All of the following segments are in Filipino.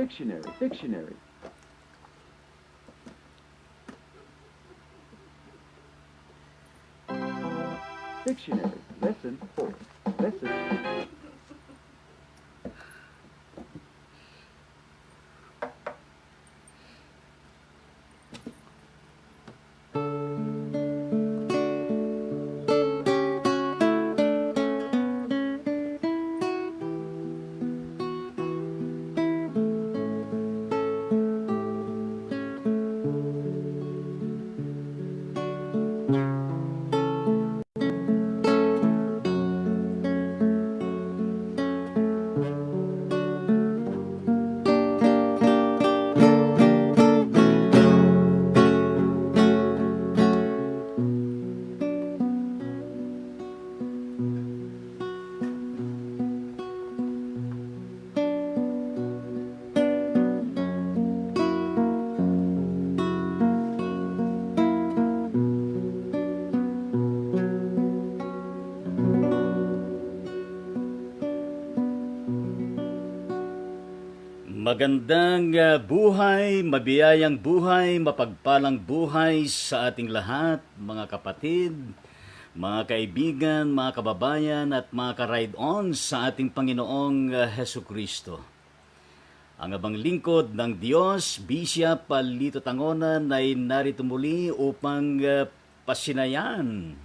Dictionary. Dictionary. Lesson 4. Lesson. Magandang buhay, mabiyayang buhay, mapagpalang buhay sa ating lahat, mga kapatid, mga kaibigan, mga kababayan at mga ka-ride-on sa ating Panginoong Hesus Kristo. Ang abang lingkod ng Diyos, Bishop Lito Tangonan ay narito muli upang pasinayan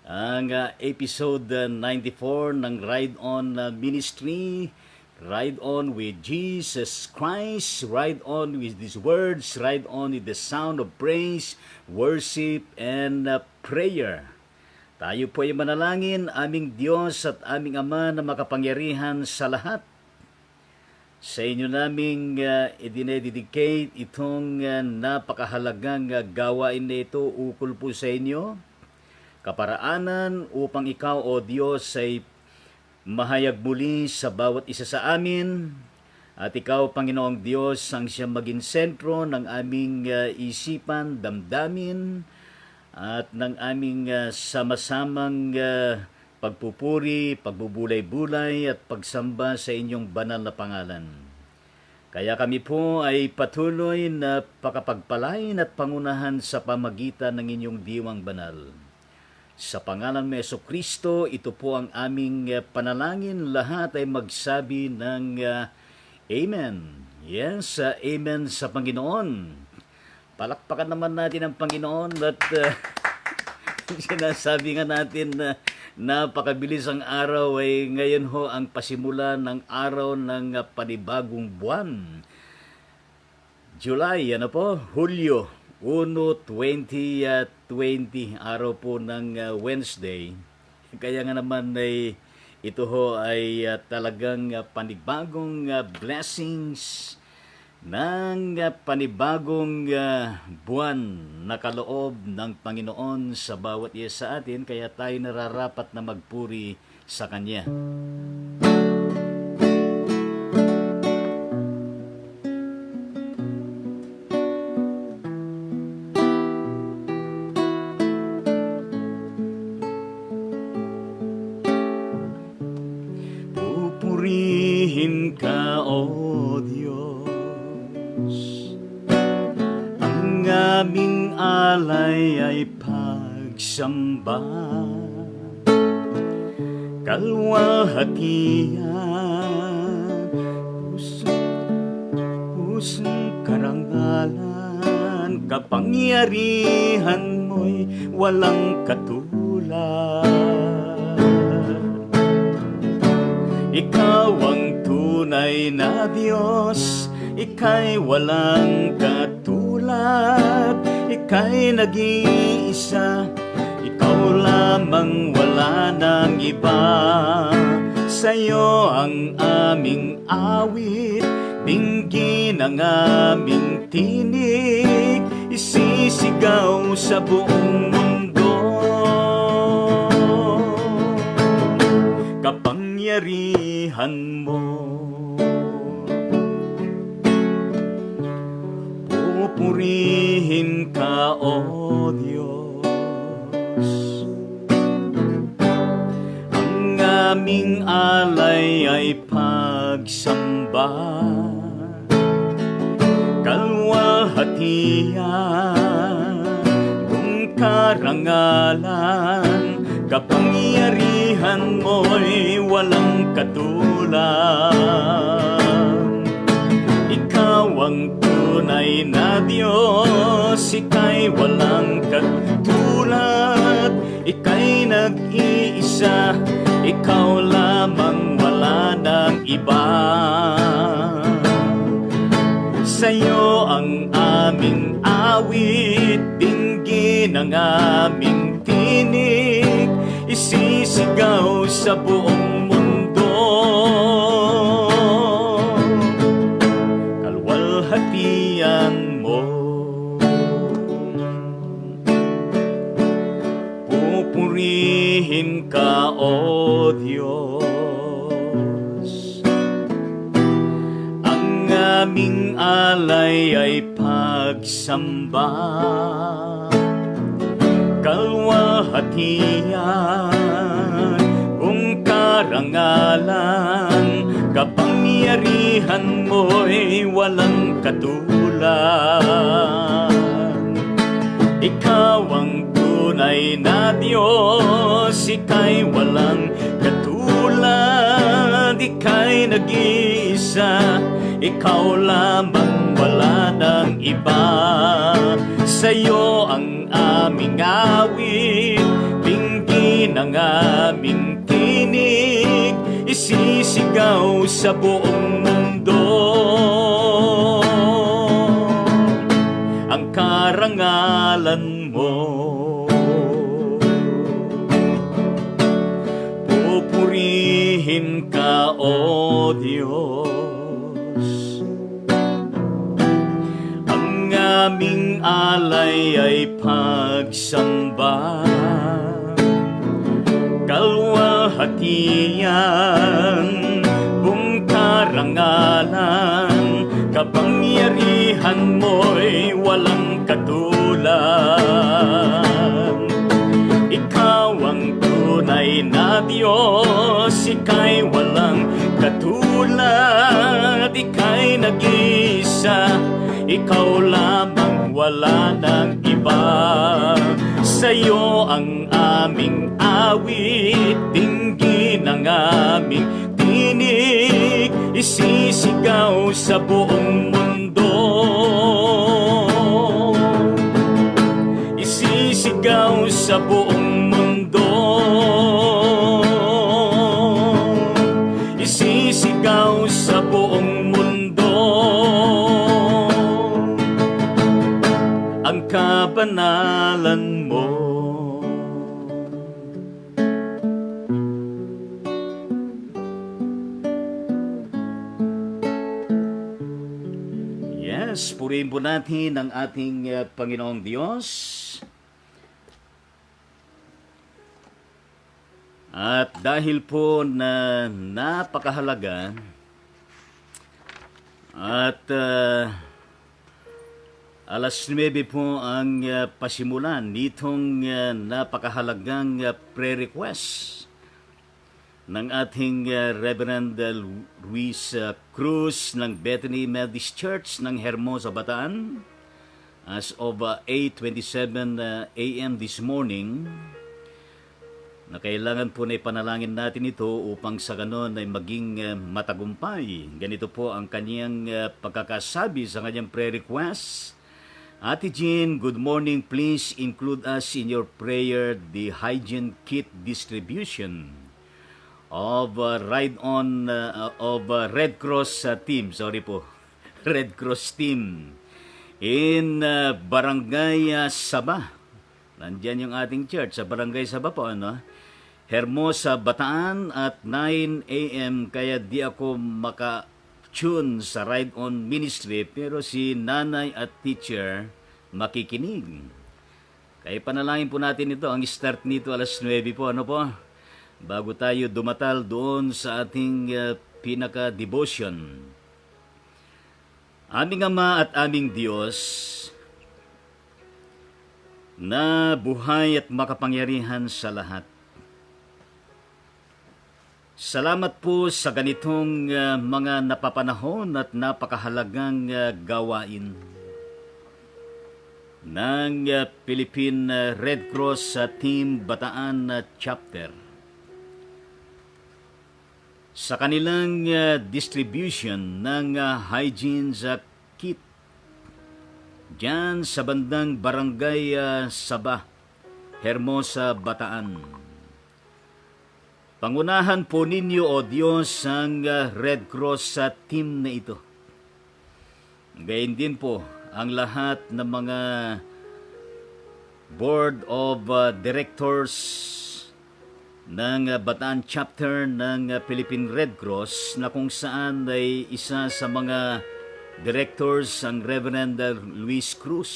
ang episode 94 ng Ride-On Ministry. Ride on with Jesus Christ, ride on with these words, ride on with the sound of praise, worship, and prayer. Tayo po ay manalangin, aming Diyos at aming Ama na makapangyarihan sa lahat. Sa inyo naming idinededicate itong napakahalagang gawain na ito ukol po sa inyo. Kaparaanan upang ikaw, O Diyos, ay mahayag muli sa bawat isa sa amin, at ikaw, Panginoong Diyos, ang siyang maging sentro ng aming isipan, damdamin, at ng aming sama-samang pagpupuri, pagbubulay-bulay, at pagsamba sa inyong banal na pangalan. Kaya kami po ay patuloy na pakapagpalain at pangunahan sa pamagitan ng inyong diwang banal. Sa pangalan ni Hesus Kristo, ito po ang aming panalangin. Lahat ay magsabi ng Amen. Yes, Amen sa Panginoon. Palakpakan naman natin ang Panginoon at sinasabi nga natin na napakabilis ang araw ay ngayon ho ang pasimula ng araw ng panibagong buwan. July, Hulyo 1, 2020, araw po ng Wednesday. Kaya nga naman ay ito ho ay talagang panibagong blessings ng panibagong buwan na kaloob ng Panginoon sa bawat isa sa atin. Kaya tayo nararapat na magpuri sa Kanya. Pupurihin ka, O Diyos, ang aming alay ay pagsamba, kalwahatian, pusong karangalan, kapangyarihan mo'y walang katulad. Ikaw ang tunay na Diyos, ika'y walang katulad, ika'y nag-iisa, ikaw lamang, wala nang iba. Sa'yo ang aming awit, dinggin ang aming tinig, isisigaw sa buong mundo. Kapangyarihan mo, pupurihin ka, O Diyos, ang aming alay ay pagsamba, kalwalhatian, kung karangalan, kapangyarihan mo'y walang katulad. Ikaw ang tunay na Diyos, ika'y walang katulad. Ika'y nag-iisa, ikaw lamang, wala nang iba. Sa'yo ang aming awit, dinggin ang aming tinig, isisigaw sa buong mundo. Kalwalhatian mo, pupurihin ka, O Diyos. Ang aming alay ay pagsamba, kalwalhatian, kung karangalan, kapangyarihan mo'y walang katulad. Ikaw ang tunay na Diyos, ika'y walang katulad. Ika'y nag-iisa, ikaw lamang, wala nang iba. Sa'yo ang aming awit, dinggin ang aming tinig, isisigaw sa buong mundo. Ang karangalan mo, pupurihin ka, O Diyos. Ang aming alay ay pagsamba, kalwalhatian, kung karangalan, kapangyarihan mo'y walang katulad. Ikaw ang tunay na Diyos, ika'y walang katulad. Ika'y nag-iisa, ikaw lamang, wala nang iba. Sa'yo ang aming awit, dinggin ang aming tinig, isisigaw sa buong mundo. Isisigaw sa buong mundo. Isisigaw sa buong mundo. Ang kabanalan mo. Yes, purihin po natin ang ating Panginoong Diyos. At dahil po na napakahalaga at alas 9 po ang pasimulan nitong napakahalagang prayer request ng ating Reverend Luis Cruz ng Bethany Methodist Church ng Hermosa, Bataan as of 8:27 a.m. this morning, na kailangan po na ipanalangin natin ito upang sa ganon ay maging matagumpay. Ganito po ang kanyang pagkakasabi sa kanyang prayer request. Ate Jean, good morning. Please include us in your prayer the hygiene kit distribution of Red Cross team. Sorry po. Red Cross team in Barangay Saba. Nandyan yung ating church sa Barangay Saba po, ano? Hermosa, Bataan at 9 a.m. Kaya di ako maka-tune sa Ride On Ministry, pero si nanay at teacher makikinig. Kaya panalangin po natin ito. Ang start nito alas 9 po, ano po? Bago tayo dumatal doon sa ating pinaka-devotion. Aming Ama at aming Diyos, na buhay at makapangyarihan sa lahat, Salamat po sa ganitong mga napapanahon at napakahalagang gawain ng Philippine Red Cross Team Bataan Chapter. Sa kanilang distribution ng hygiene kit diyan sa bandang Barangay Sabah, Hermosa, Bataan. Pangunahan po ninyo, O Diyos, ang Red Cross team na ito. Gayon din po ang lahat ng mga Board of Directors ng Bataan Chapter ng Philippine Red Cross na kung saan ay isa sa mga directors ang Reverend Luis Cruz.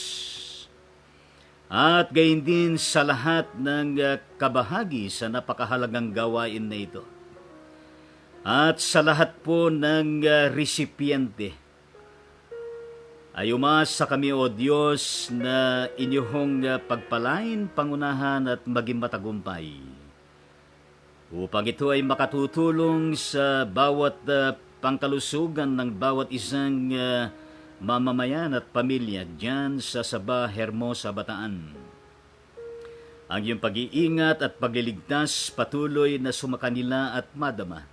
At gayon din sa lahat ng kabahagi sa napakahalagang gawain na ito. At sa lahat po ng resipiente. Ay umasa kami, O Diyos, na inyong pagpalain, pangunahan at maging matagumpay. Upang ito ay makatutulong sa bawat pangkalusugan ng bawat isang mamamayan at pamilya diyan sa Sabah, Hermosa, Bataan. Ang iyong pag-iingat at pagliligtas patuloy na sumakanila at madama.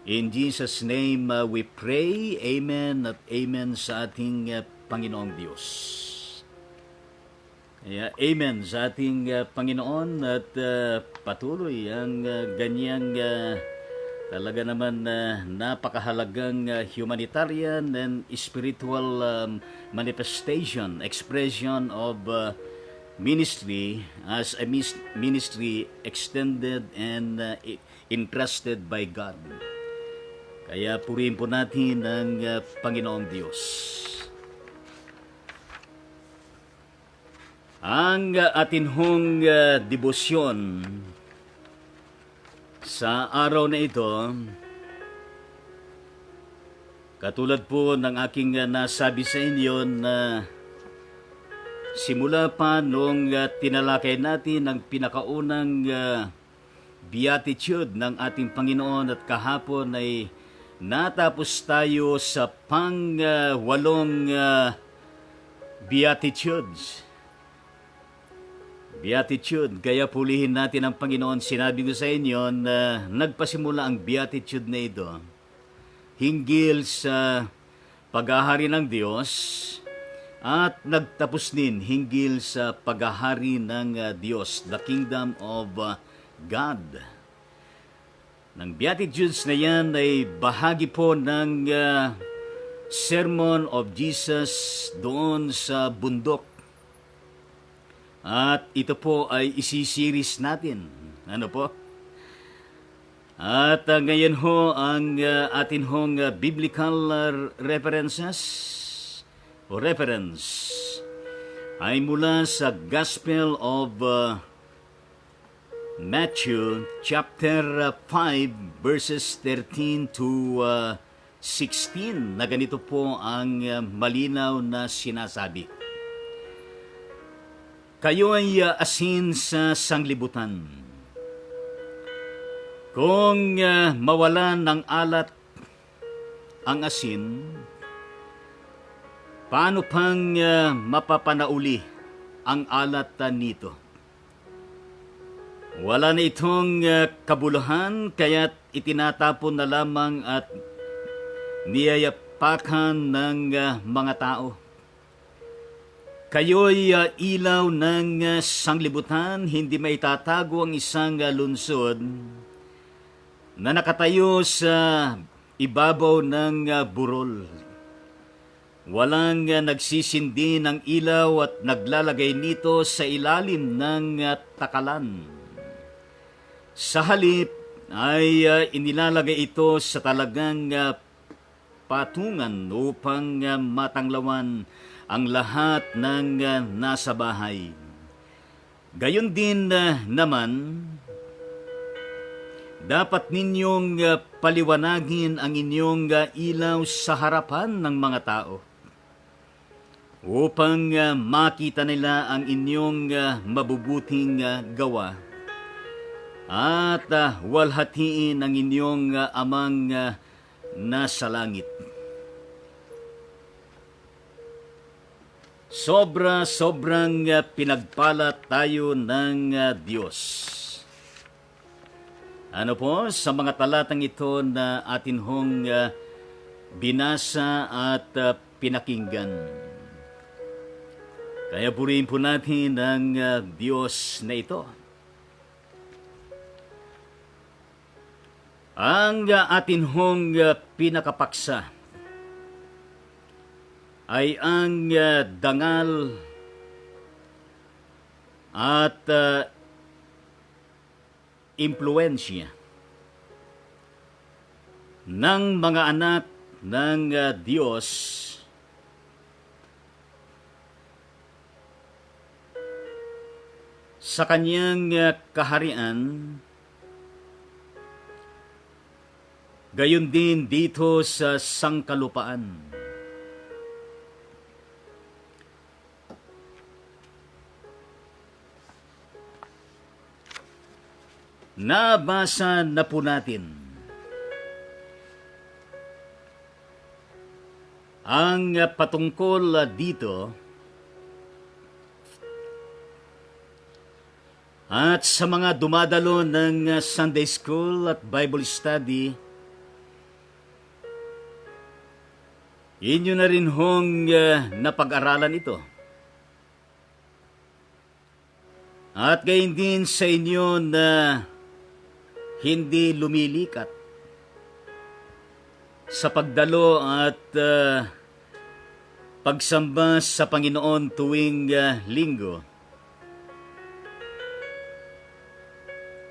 In Jesus' name we pray, Amen at Amen sa ating Panginoong Diyos. Kaya Amen sa ating Panginoon at patuloy ang ganyang talaga naman napakahalagang humanitarian and spiritual manifestation, expression of ministry as a ministry extended and entrusted by God. Kaya purihin po natin ang Panginoong Diyos. Ang atin hong debosyon sa araw na ito, katulad po ng aking nasabi sa inyo na simula pa nung tinalakay natin ang pinakaunang beatitude ng ating Panginoon at kahapon ay natapos tayo sa pang-walong beatitudes. Beatitude, kaya pulihin natin ang Panginoon. Sinabi ko sa inyo na nagpasimula ang beatitude na ito hinggil sa paghahari ng Diyos at nagtapos din hinggil sa paghahari ng Diyos, the kingdom of God. Ng beatitudes na yan ay bahagi po ng Sermon of Jesus doon sa bundok. At ito po ay isisiris natin. Ano po? At ngayon ho, ang atin hong biblical references o reference ay mula sa Gospel of Matthew chapter 5 verses 13 to 16 na ganito po ang malinaw na sinasabi. Kayo ay asin sa sanglibutan. Kung mawalan ng alat ang asin, paano pang mapapanauli ang alat nito? Wala na itong kabuluhan, kaya't itinatapon na lamang at niyayapakan ng mga tao. Kayo'y ilaw ng sanglibutan, hindi maitatago ang isang lungsod na nakatayo sa ibabaw ng burol. Walang nagsisindi ng ilaw at naglalagay nito sa ilalim ng takalan. Sa halip ay inilalagay ito sa talagang patungan upang matanglawan ang lahat ng nasa bahay. Gayon din naman, dapat ninyong paliwanagin ang inyong ilaw sa harapan ng mga tao upang makita nila ang inyong mabubuting gawa at walhatiin ang inyong amang nasa langit. Sobrang pinagpala tayo ng Diyos. Ano po, sa mga talatang ito na atin hong binasa at pinakinggan. Kaya purihin po natin ang Diyos na ito. Ang atin hong pinakapaksa ay ang dangal at impluensya ng mga anak ng Diyos sa kanyang kaharian, gayon din dito sa sangkalupaan. Nabasa na po natin ang patungkol dito at sa mga dumadalo ng Sunday School at Bible Study, inyo na rin hong napag-aralan ito. At gayon din sa inyo na hindi lumilikat sa pagdalo at pagsamba sa Panginoon tuwing linggo,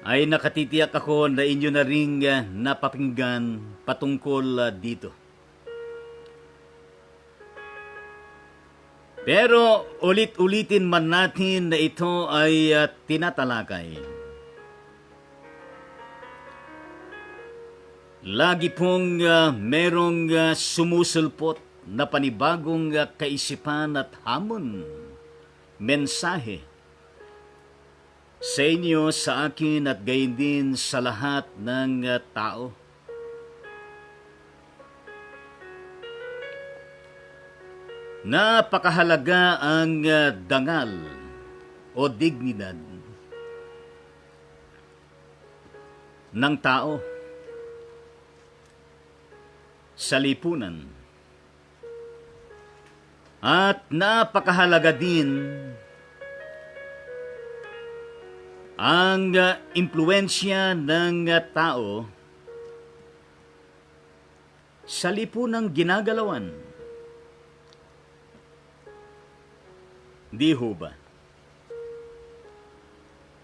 ay nakatitiyak ako na inyo na ring napapinggan patungkol dito. Pero ulit-ulitin man natin na ito ay tinatalakay. Lagi pong merong sumusulpot na panibagong kaisipan at hamon, mensahe sa inyo, sa akin at gayon din sa lahat ng tao. Napakahalaga ang dangal o dignidad ng tao sa lipunan. At napakahalaga din ang impluensya ng tao sa lipunang ginagalawan. Di ho ba?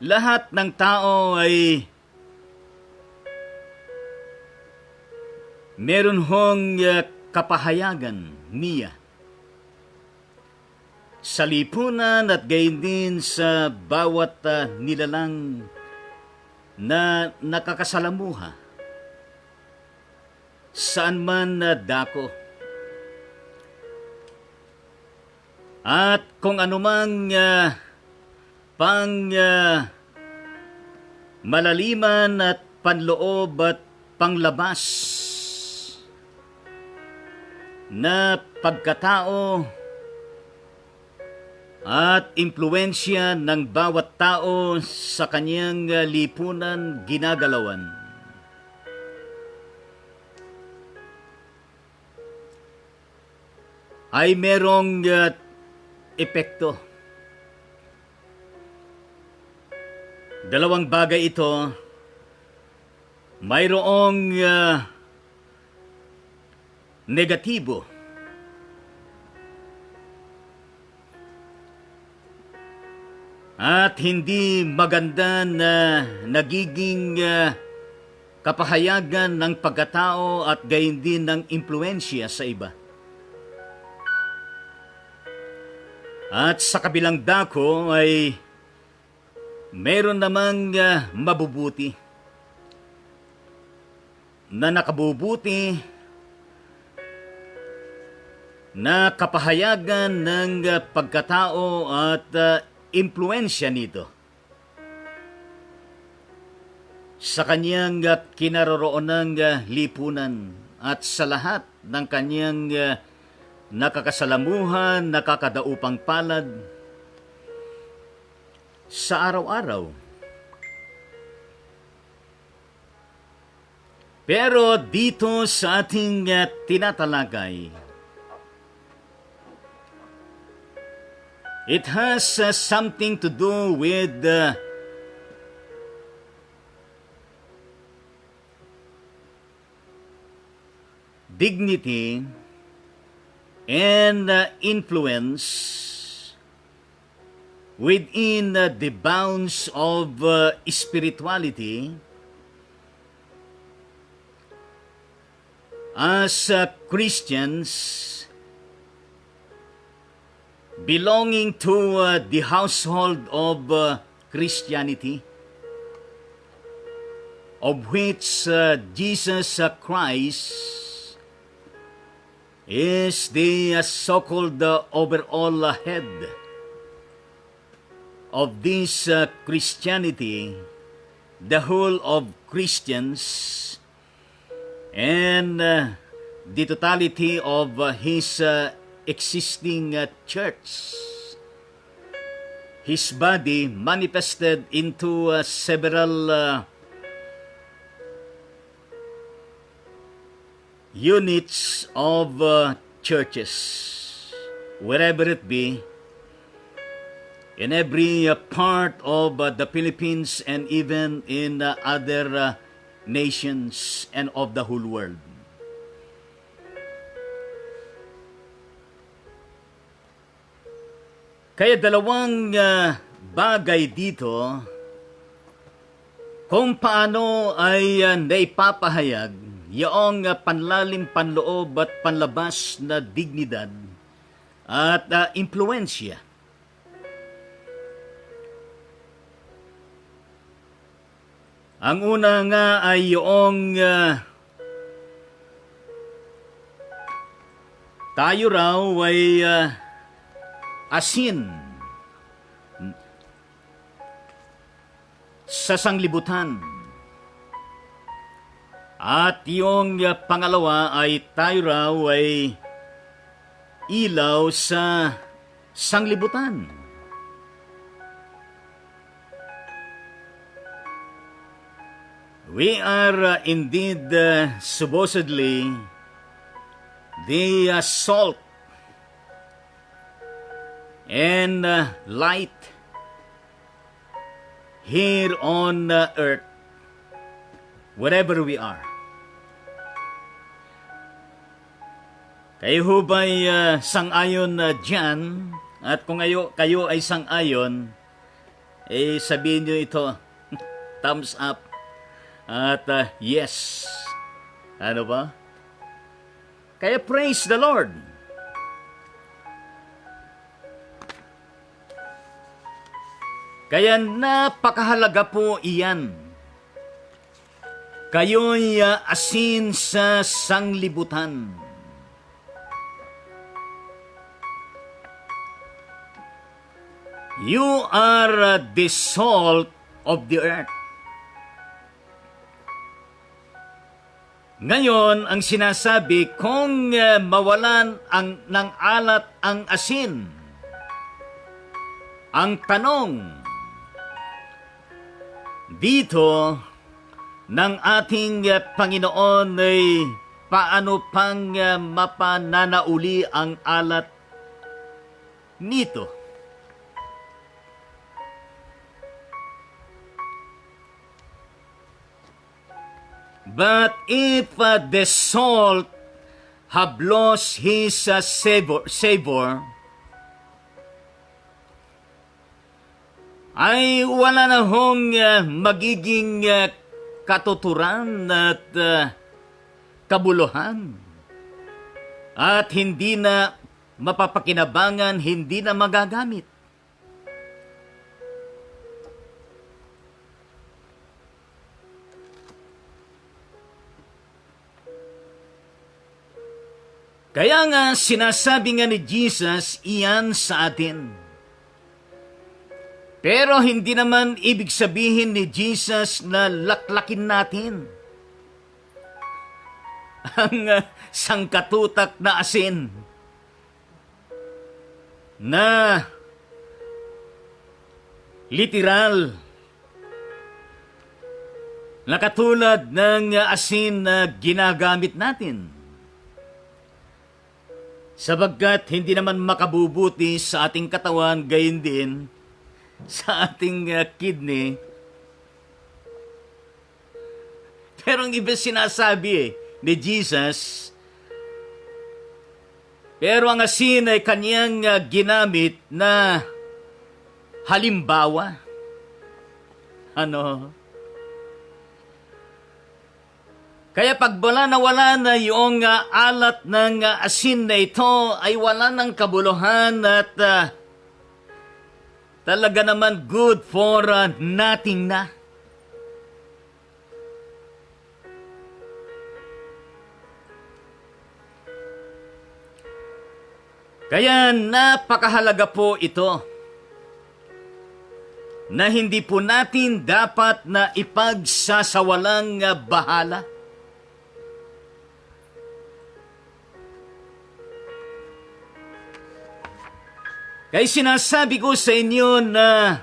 Lahat ng tao ay meron hong kapahayagan niya sa lipunan at gayon din sa bawat nilalang na nakakasalamuha saan man dako. At kung anumang malaliman at panloob at panglabas na pagkatao at impluensya ng bawat tao sa kanyang lipunan ginagalawan, ay merong epekto. Dalawang bagay ito. Mayroong negatibo at hindi maganda na nagiging kapahayagan ng pagkatao at gayon din ng impluensya sa iba. At sa kabilang dako ay meron namang mabubuti na nakabubuti na kapahayagan ng pagkatao at impluensya nito. sa kanyang kinaroroonang lipunan at sa lahat ng kanyang nakakasalamuhan, nakakadaupang palad sa araw-araw. Pero dito sa ating tinatalakay, it has something to do with dignity and influence within the bounds of spirituality as Christians belonging to the household of Christianity, of which Jesus Christ is the so-called overall head of this Christianity, the whole of Christians, and the totality of his existing church. His body manifested into several units of churches, wherever it be, in every part of the Philippines and even in other nations and of the whole world. Kaya dalawang bagay dito kung paano ay naipapahayag yung panlalim, panloob at panlabas na dignidad at impluensya. Ang una nga ay yung tayo raw ay asin sa sanglibutan. At yung pangalawa ay tayo raw ay ilaw sa sanglibutan. We are indeed supposedly the salt and light here on earth, wherever we are. Kayo ho ba'y sang-ayon dyan? At kung kayo ay sang-ayon, sabihin nyo ito, thumbs up. At yes. Ano ba? Kaya praise the Lord. Kaya napakahalaga po iyan. Kayo'y asin sa sanglibutan. You are the salt of the earth. Ngayon, ang sinasabi, kung mawalan ng alat ang asin, ang tanong dito ng ating Panginoon ay paano pang mapananauli ang alat nito? But if the salt have lost his savor, ay wala na hong magiging katuturan at kabuluhan. At hindi na mapapakinabangan, hindi na magagamit. Kaya nga sinasabi nga ni Jesus iyan sa atin. Pero hindi naman ibig sabihin ni Jesus na laklakin natin ang sangkatutak na asin na literal na katulad ng asin na ginagamit natin. Sabagkat hindi naman makabubuti sa ating katawan, gayon din sa ating kidney. Pero ang iba sinasabi ni Jesus, pero ang asin ay kanyang ginamit na halimbawa. Ano? Kaya pag wala na yung alat ng asin na ito, ay wala ng kabuluhan at talaga naman good for nothing na. Kaya napakahalaga po ito na hindi po natin dapat na ipagsasawalang bahala. Kaya sinasabi ko sa inyo na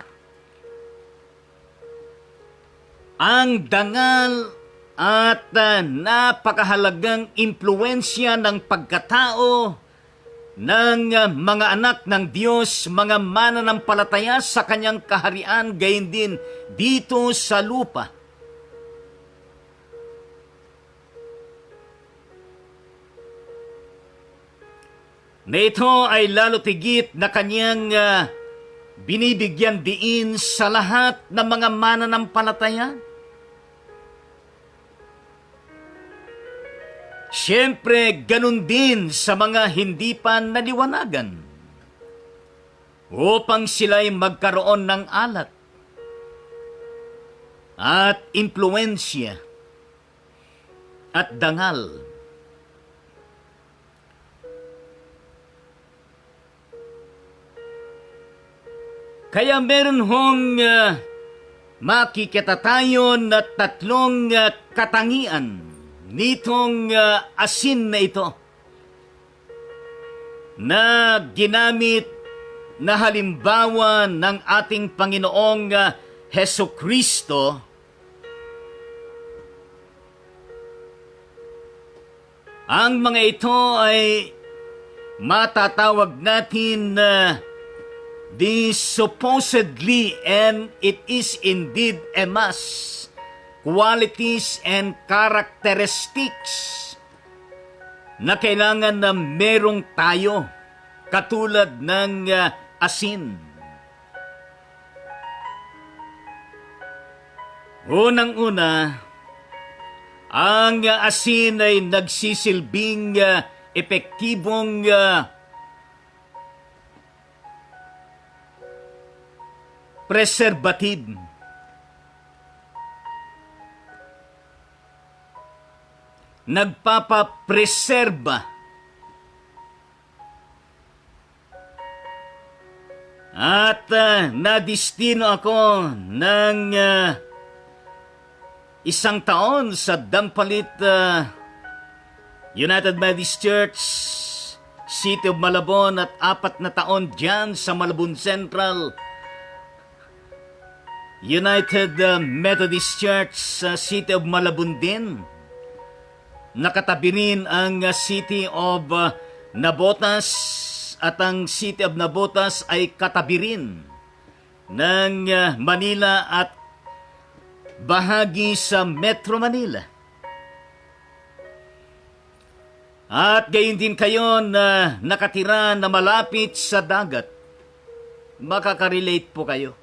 ang dangal at napakahalagang impluensya ng pagkatao ng mga anak ng Diyos, mga mananampalataya sa kanyang kaharian, gayon din dito sa lupa. Na ito ay lalo tigit na kanyang binibigyan diin sa lahat ng mga mananampalataya. Siyempre, ganun din sa mga hindi pa naliwanagan upang sila'y magkaroon ng alat at impluensya at dangal. Kaya meron hong makikita tayo na tatlong katangian nitong asin na ito na ginamit na halimbawa ng ating Panginoong Hesukristo ang mga ito ay matatawag natin na the supposedly, and it is indeed a must, qualities and characteristics na kailangan na merong tayo katulad ng asin. Unang-una, ang asin ay nagsisilbing epektibong preservative. Nagpapapreserba at nadistino ako ng isang taon sa Dampalit United Methodist Church, City of Malabon, at 4 na taon dyan sa Malabon Central United Methodist Church sa City of Malabon din. Nakatabi rin ang City of Nabotas, at ang City of Nabotas ay katabi rin ng Manila at bahagi sa Metro Manila. At gayon din kayo na nakatira na malapit sa dagat, makaka-relate po kayo.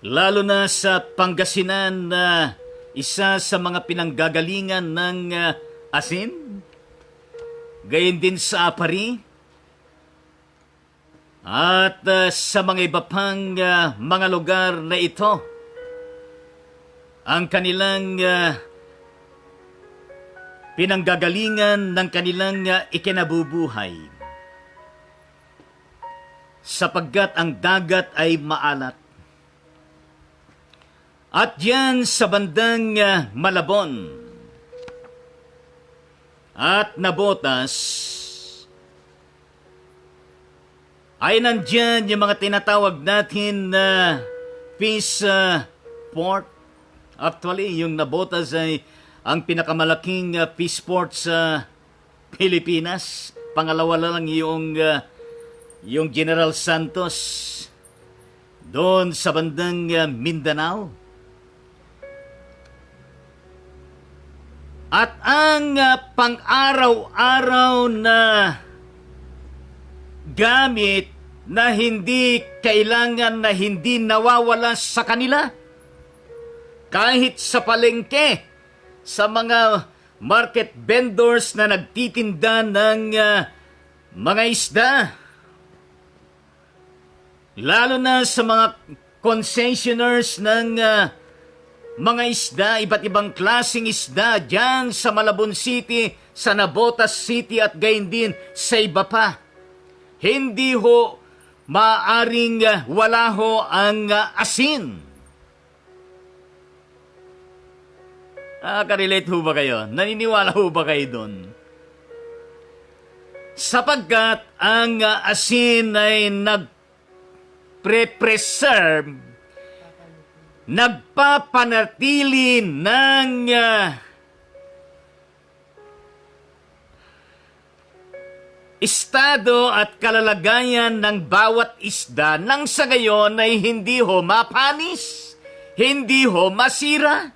Lalo na sa Pangasinan na isa sa mga pinanggagalingan ng asin, gayon din sa Apari, at sa mga iba pang mga lugar na ito, ang kanilang pinanggagalingan ng kanilang ikinabubuhay. sapagkat ang dagat ay maalat. At diyan sa bandang Malabon at Nabotas ay nandyan yung mga tinatawag natin na peace port. Actually, yung Nabotas ay ang pinakamalaking peace port sa Pilipinas. Pangalawa lang yung General Santos doon sa bandang Mindanao. At ang pang-araw-araw na gamit na hindi kailangan, na hindi nawawala sa kanila, kahit sa palengke, sa mga market vendors na nagtitinda ng mga isda, lalo na sa mga concessioners ng mga isda, iba't ibang klaseng isda dyan sa Malabon City, sa Nabotas City at gayon din sa iba pa. Hindi ho maaring wala ho ang asin. Nakarelate ho ba kayo? Naniniwala ho ba kayo doon? Sapagkat ang asin ay nagpreserve, nagpapanatili ng estado at kalalagayan ng bawat isda nang sa gayon ay hindi ho mapanis, hindi ho masira,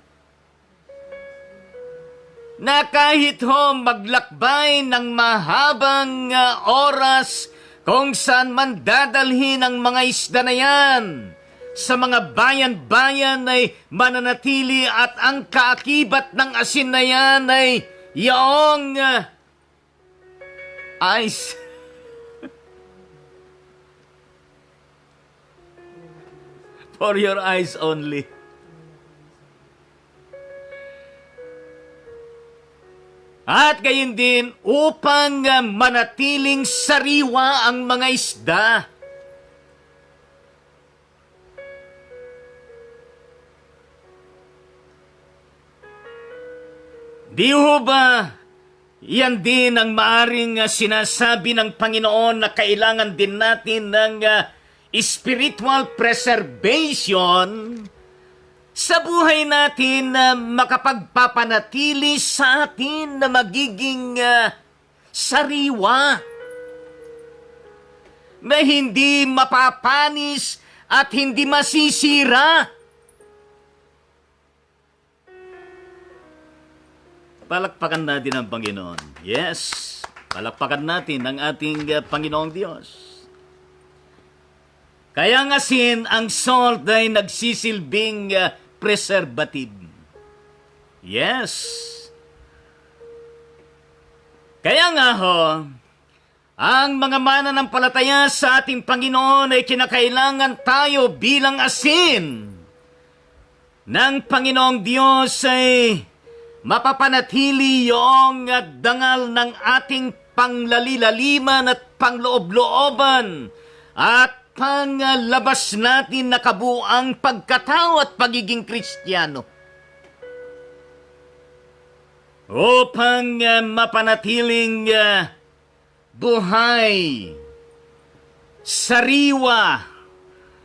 na kahit ho maglakbay ng mahabang oras kung saan man dadalhin ang mga isda na yan, sa mga bayan-bayan ay mananatili at ang kaakibat ng asin na yan ay yaong ice. For your eyes only. At gayon din upang manatiling sariwa ang mga isda. Di ho ba yan din ang maaring sinasabi ng Panginoon na kailangan din natin ng spiritual preservation sa buhay natin na makapagpapanatili sa atin na magiging sariwa, na hindi mapapanis at hindi masisira. Palakpakan natin ang Panginoon. Yes, palakpakan natin ang ating Panginoong Diyos. Kaya nga ang salt ay nagsisilbing preservative. Yes. Kaya nga ho, ang mga mananampalataya sa ating Panginoon ay kinakailangan tayo bilang asin ng Panginoong Diyos ay mapapanatili yung dangal ng ating panglalilaliman at pangloob-looban at panglabas natin na kabuang pagkatao at pagiging Kristiyano. Upang mapanatiling buhay, sariwa,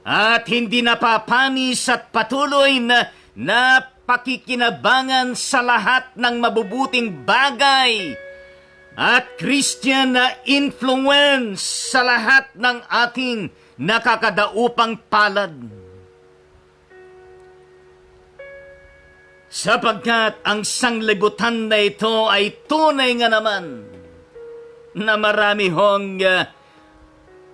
at hindi napapanis at patuloy na pakikinabangan sa lahat ng mabubuting bagay at Christian na influence sa lahat ng ating nakakadaupang palad. Sapagkat ang sanglibutan na ito ay tunay nga naman na marami hong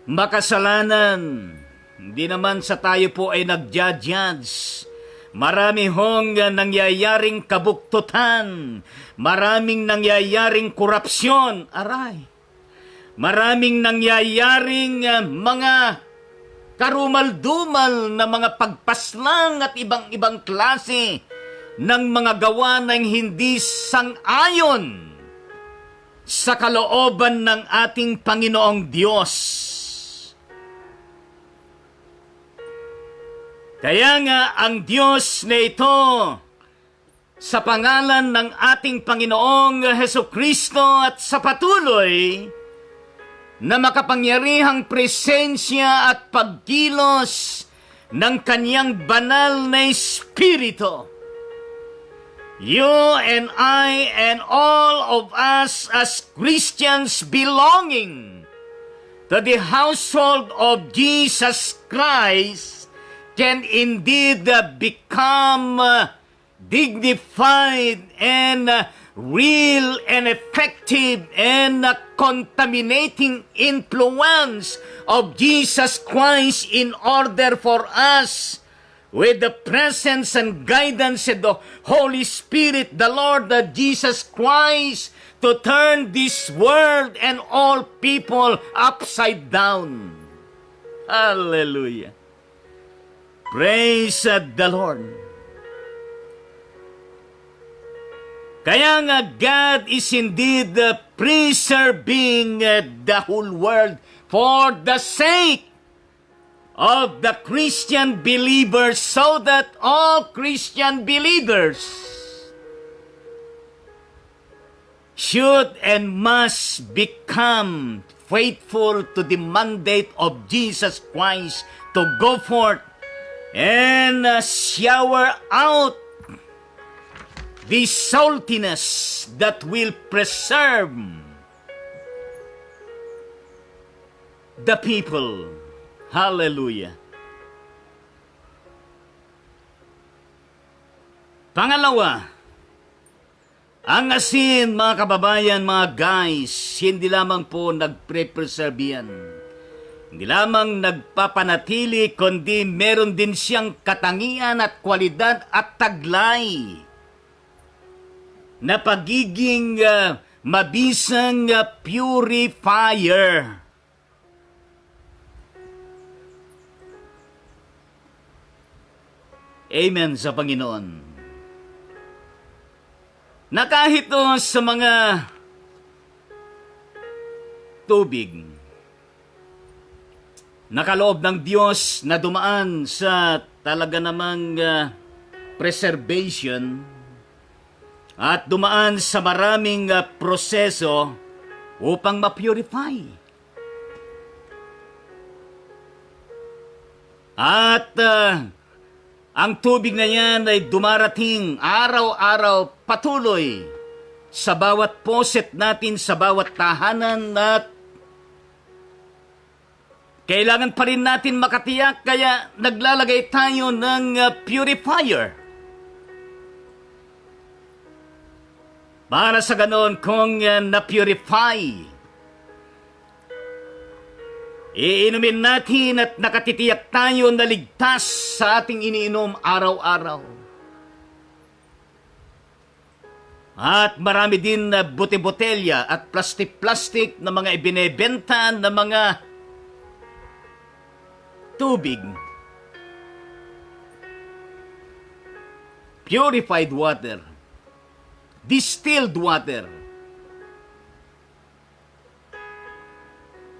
makasalanan. Hindi naman sa tayo po ay nagja-judge. Marami hong nangyayaring kabuktutan. Maraming nangyayaring korupsyon. Aray. Maraming nangyayaring mga karumal-dumal na mga pagpaslang at ibang-ibang klase ng mga gawa ng hindi sang-ayon sa kalooban ng ating Panginoong Diyos. Kaya nga ang Diyos na ito, sa pangalan ng ating Panginoong Hesukristo at sa patuloy na makapangyarihang presensya at pagkilos ng kanyang banal na Espiritu, you and I and all of us as Christians belonging to the household of Jesus Christ can indeed become dignified and real and effective and contaminating influence of Jesus Christ in order for us with the presence and guidance of the Holy Spirit, the Lord Jesus Christ, to turn this world and all people upside down. Hallelujah. Praise the Lord. Kaya nga God is indeed preserving the whole world for the sake of the Christian believers, so that all Christian believers should and must become faithful to the mandate of Jesus Christ to go forth and shower out the saltiness that will preserve the people. Hallelujah. Pangalawa, ang asin, mga kababayan, mga guys, hindi lamang po nagpre-preserve yan. Hindi lamang nagpapanatili, kundi meron din siyang katangian at kwalidad at taglay na pagiging mabisang purifier. Amen sa Panginoon. Na kahit sa mga tubig, nakaloob ng Diyos na dumaan sa talaga namang preservation, at dumaan sa maraming proseso upang ma-purify. At ang tubig na yan ay dumarating araw-araw patuloy sa bawat poset natin, sa bawat tahanan, at kailangan pa rin natin makatiyak, kaya naglalagay tayo ng purifier. Para sa ganon, kung na-purify, iinumin natin at nakatitiyak tayo na ligtas sa ating iniinom araw-araw. At marami din na bote-botelya at plastic-plastic na mga ibinebenta na mga tubig. Purified water. Distilled water.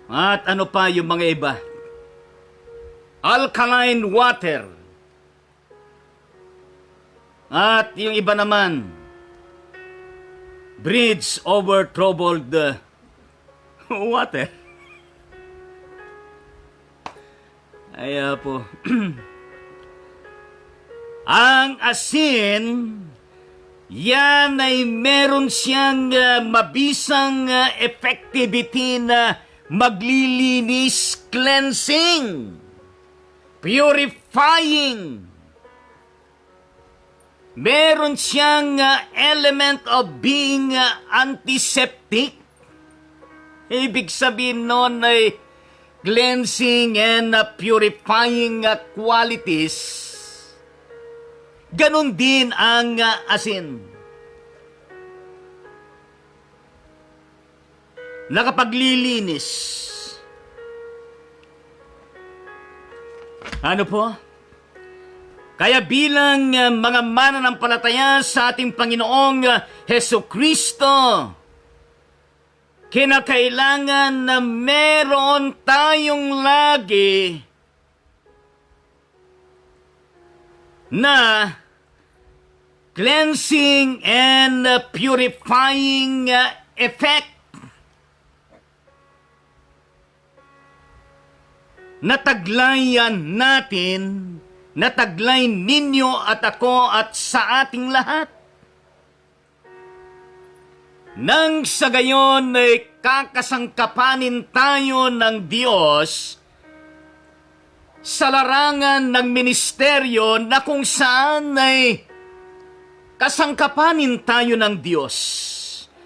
At ano pa yung mga iba? Alkaline water. At yung iba naman, bridge over troubled water. Kaya po, ang asin, yan ay meron siyang mabisang effectivity na maglilinis, cleansing, purifying. Meron siyang element of being antiseptic. Ibig sabihin nun ay cleansing and purifying qualities. Ganon din ang asin. Nakapaglilinis. Ano po? Kaya bilang mga mananampalataya sa ating Panginoong Hesukristo, kinakailangan na meron tayong lagi na cleansing and purifying effect. Nataglayan natin, nataglay ninyo at ako at sa ating lahat. Nang sa gayon ay kakasangkapanin tayo ng Diyos sa larangan ng ministeryo na kung saan ay kasangkapanin tayo ng Diyos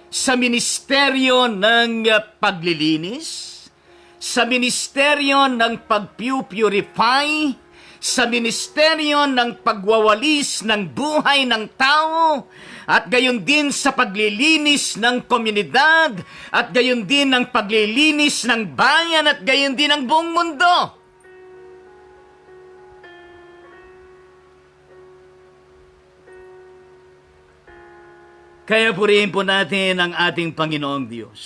sa ministeryo ng paglilinis, sa ministeryo ng pag-purify, sa ministeryo ng pagwawalis ng buhay ng tao, at gayon din sa paglilinis ng komunidad, at gayon din ng paglilinis ng bayan, at gayon din ng buong mundo. Kaya purihin po natin ang ating Panginoong Diyos.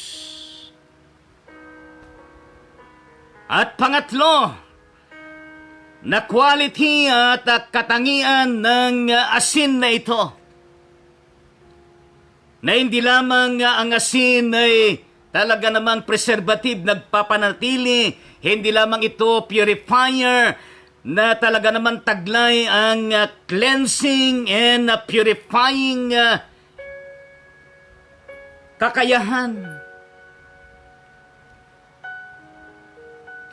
At pangatlo, na quality at katangian ng asin na ito, na hindi lamang ang asin ay talaga namang preservative, nagpapanatili, hindi lamang ito purifier, na talaga naman taglay ang cleansing and purifying kakayahan.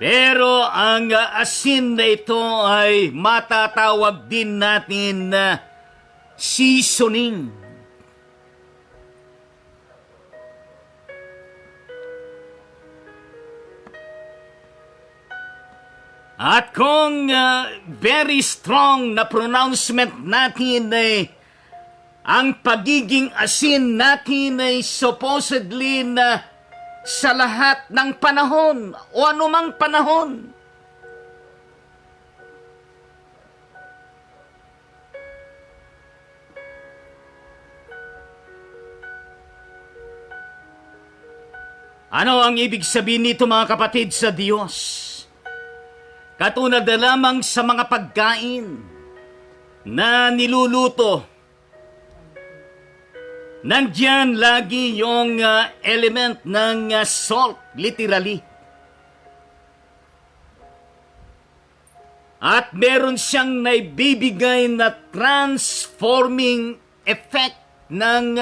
Pero ang asin na ito ay matatawag din natin na seasoning. At kung very strong na pronouncement natin ay ang pagiging asin natin ay supposedly na sa lahat ng panahon o anumang panahon. Ano ang ibig sabihin nito, mga kapatid sa Diyos? Katulad na lamang sa mga pagkain na niluluto, nandiyan lagi yung element ng salt, literally. At meron siyang naibibigay na transforming effect ng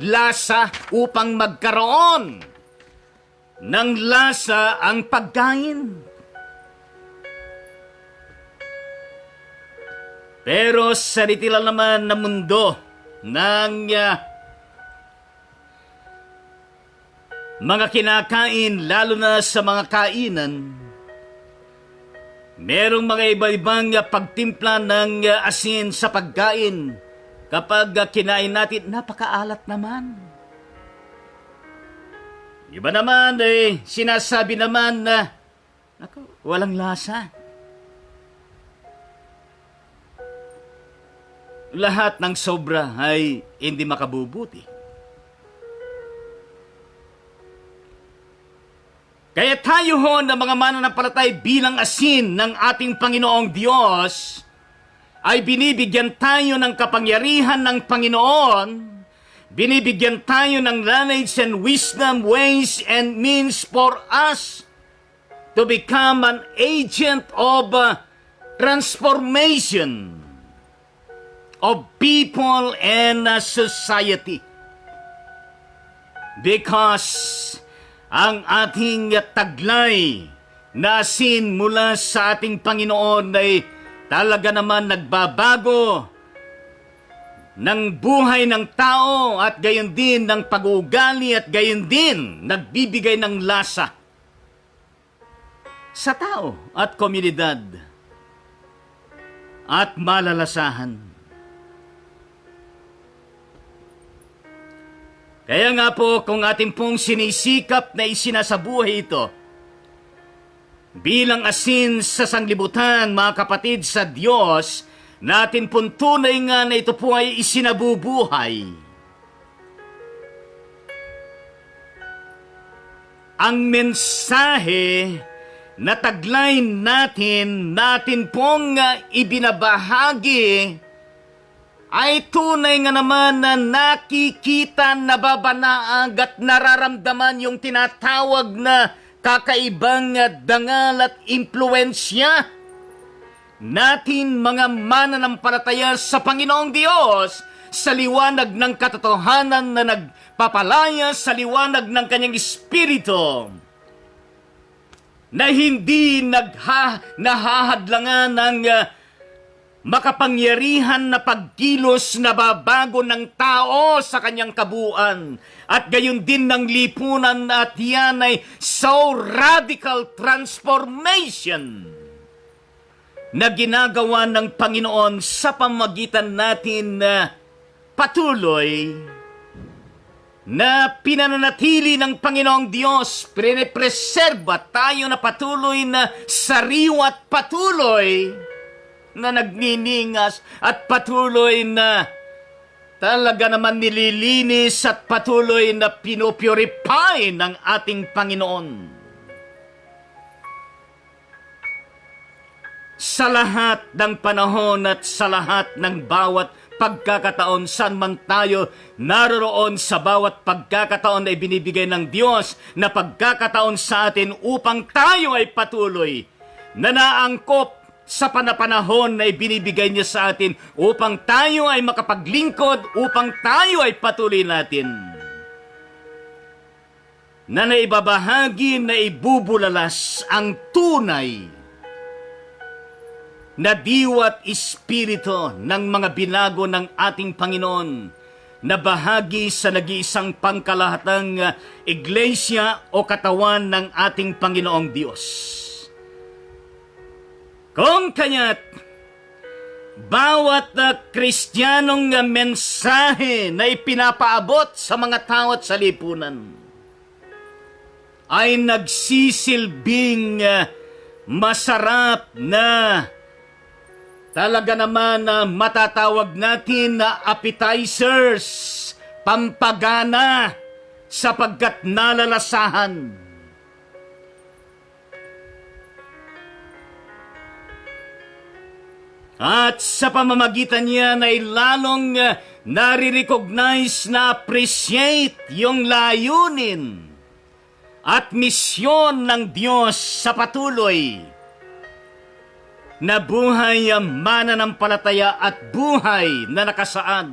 lasa upang magkaroon ng lasa ang pagkain. Pero sa literal naman na mundo ng mga kinakain, lalo na sa mga kainan, merong mga iba-ibang pagtimpla ng asin sa pagkain. Kapag kinain natin, napakaalat naman. Iba naman sinasabi naman na, walang lasa. Lahat ng sobra ay hindi makabubuti. Kaya tayo ho na mga mananampalatay bilang asin ng ating Panginoong Diyos, ay binibigyan tayo ng kapangyarihan ng Panginoon, binibigyan tayo ng knowledge and wisdom, ways and means for us to become an agent of transformation of people and society. Because ang ating taglay na asin mula sa ating Panginoon ay talaga naman nagbabago ng buhay ng tao at gayon din ng pag-uugali at gayon din nagbibigay ng lasa sa tao at komunidad at malalasahan. Kaya nga po, kung ating pong sinisikap na isinasabuhay ito, bilang asin sa sanglibutan, mga kapatid sa Diyos, natin pong tunay nga na ito po ay isinabubuhay. Ang mensahe na tagline natin pong ibinabahagi ay tunay nga naman na nakikita, nababanaag at nararamdaman yung tinatawag na kakaibang dangal at impluensya natin mga mananampalataya sa Panginoong Diyos sa liwanag ng katotohanan na nagpapalaya sa liwanag ng Kanyang Espiritu na hindi nahahadlangan ng makapangyarihan na pagkilos na babago ng tao sa kanyang kabuuan at gayon din ng lipunan at yan ay so radical transformation na ginagawa ng Panginoon sa pamamagitan natin na patuloy na pinananatili ng Panginoong Diyos, pinipreserba tayo na patuloy na sariwat patuloy na nagniningas at patuloy na talaga naman nililinis at patuloy na pinupurify ng ating Panginoon. Sa lahat ng panahon at sa lahat ng bawat pagkakataon saan man tayo naroroon, sa bawat pagkakataon na ibinibigay ng Diyos na pagkakataon sa atin upang tayo ay patuloy na naangkop sa panapanahon na ibinibigay niya sa atin upang tayo ay makapaglingkod, upang tayo ay patuloy natin na naibabahagi, na ibubulalas ang tunay na diwa't espiritu ng mga binago ng ating Panginoon na bahagi sa nag-iisang pangkalahatang iglesia o katawan ng ating Panginoong Diyos. Kung kaya't bawat Kristiyanong mensahe na ipinapaabot sa mga tao at sa lipunan ay nagsisilbing masarap na talaga naman na matatawag natin na appetizers, pampagana, sapagkat nalalasahan. At sa pamamagitan niya ay lalong nare-recognize na appreciate yung layunin at misyon ng Diyos sa patuloy na buhay mananampalataya at buhay na nakasaad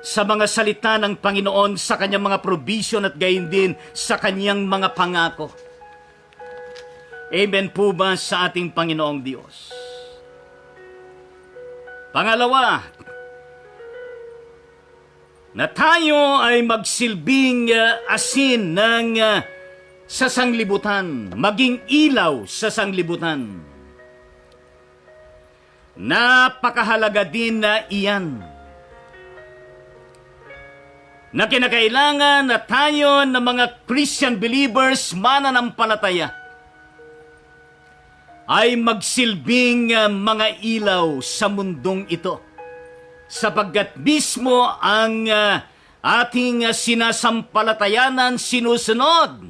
sa mga salita ng Panginoon, sa kanyang mga provision at gayon din sa kanyang mga pangako. Amen po ba sa ating Panginoong Diyos? Pangalawa, na tayo ay magsilbing asin ng sa sanglibutan, maging ilaw sa sanglibutan. Napakahalaga din na iyan na kinakailangan na tayo na mga Christian believers, mananampalataya, ay magsilbing mga ilaw sa mundong ito, sapagkat mismo ang ating sinasampalatayanan sinusunod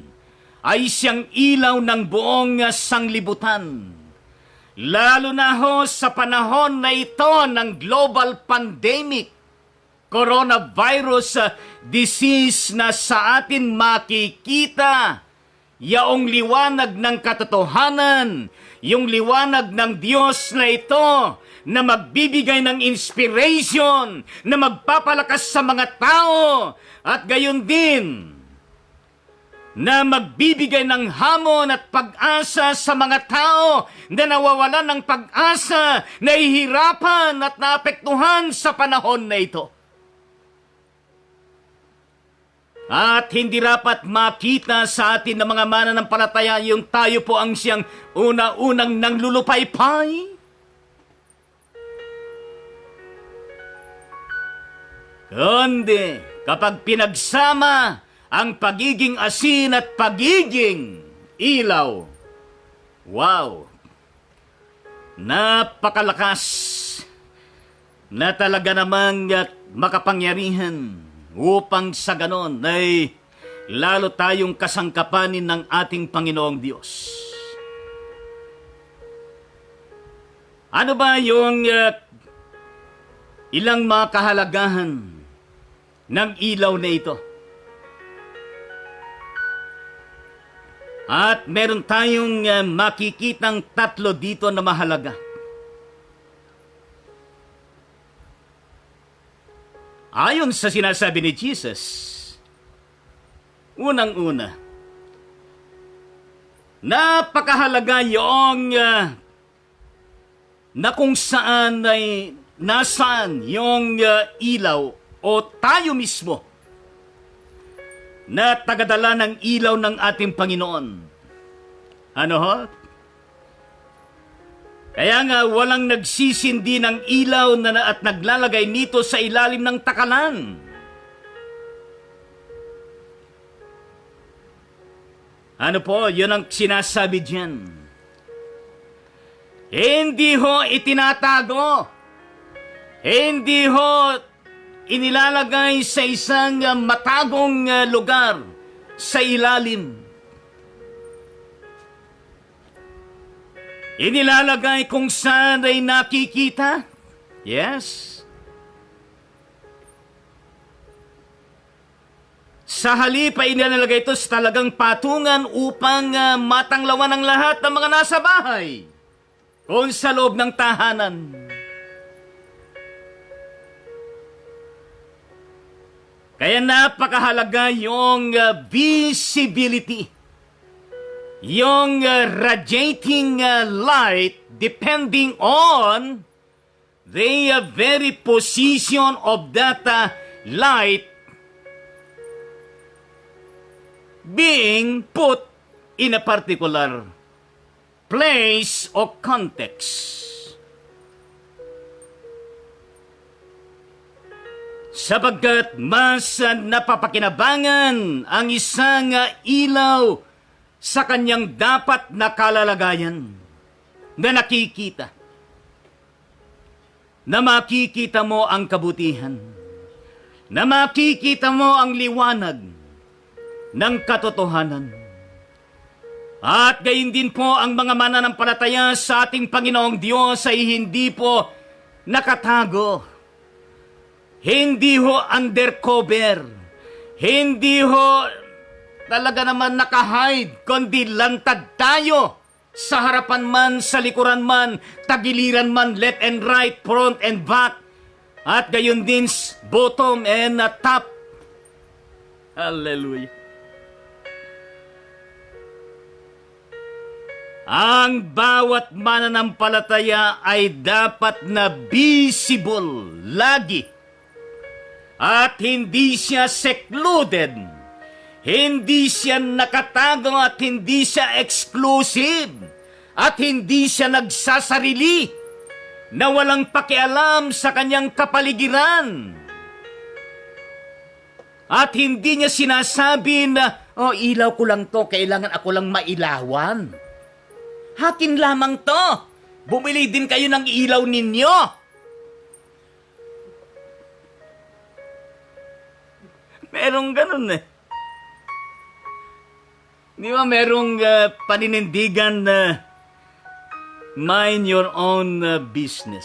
ay siyang ilaw ng buong sanglibutan. Lalo na ho sa panahon na ito ng global pandemic, coronavirus disease na sa atin makikita, yaong liwanag ng katotohanan, yung liwanag ng Diyos na ito, na magbibigay ng inspiration, na magpapalakas sa mga tao, at gayon din, na magbibigay ng hamon at pag-asa sa mga tao na nawawalan ng pag-asa, nahihirapan at naapektuhan sa panahon na ito. At hindi rapat makita sa atin ng mga mananampalataya yung tayo po ang siyang una-unang nanglulupaypay. Kundi kapag pinagsama ang pagiging asin at pagiging ilaw, wow, napakalakas na talaga namang makapangyarihan upang sa ganon ay lalo tayong kasangkapanin ng ating Panginoong Diyos. Ano ba yung ilang mga kahalagahan ng ilaw na ito? At meron tayong makikitang tatlo dito na mahalaga. Ayon sa sinasabi ni Jesus, unang-una, napakahalaga yung na kung saan ay nasaan yung ilaw o tayo mismo na tagadala ng ilaw ng ating Panginoon. Ano ho? Kaya nga walang nagsisindi ng ilaw at naglalagay nito sa ilalim ng takalan. Ano po, yun ang sinasabi diyan. Hindi ho itinatago. Hindi ho inilalagay sa isang matagong lugar sa ilalim. Inilalagay kung saan ay nakikita. Yes. Sa halip ay inilalagay ito sa talagang patungan upang matanglawan ng lahat ng mga nasa bahay o sa loob ng tahanan. Kaya napakahalaga yung visibility. Yung radiating light depending on the very position of that light being put in a particular place or context. Sapagkat mas napapakinabangan ang isang ilaw sa kanyang dapat na kalalagayan na nakikita. Na makikita mo ang kabutihan. Na makikita mo ang liwanag ng katotohanan. At gayon din po ang mga mananampalataya sa ating Panginoong Diyos ay hindi po nakatago. Hindi ho undercover. Hindi ho talaga naman nakahide, kundi lantad tayo sa harapan man, sa likuran man, tagiliran man, left and right, front and back, at gayon din bottom and top. Hallelujah. Ang bawat mananampalataya ay dapat na visible lagi. At hindi siya secluded. Hindi siya nakatago at hindi siya exclusive. At hindi siya nagsasarili na walang pakialam sa kanyang kapaligiran. At hindi niya sinasabi na, oh, ilaw ko lang to, kailangan ako lang mailawan. Hakin lamang to. Bumili din kayo ng ilaw ninyo. Merong ganun eh. Di ba merong paninindigan na mind your own business.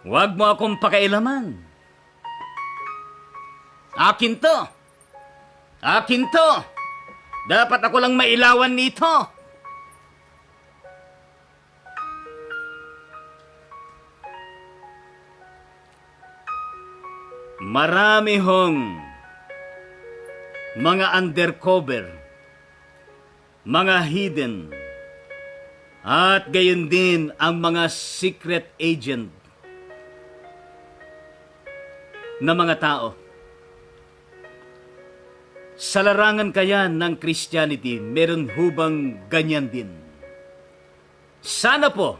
Huwag mo akong pakailaman. Akin to. Akin to. Dapat ako lang mailawan nito. Marami hong mga undercover, mga hidden, at gayon din ang mga secret agent na mga tao. Sa larangan kaya ng Christianity, meron hubang ganyan din. Sana po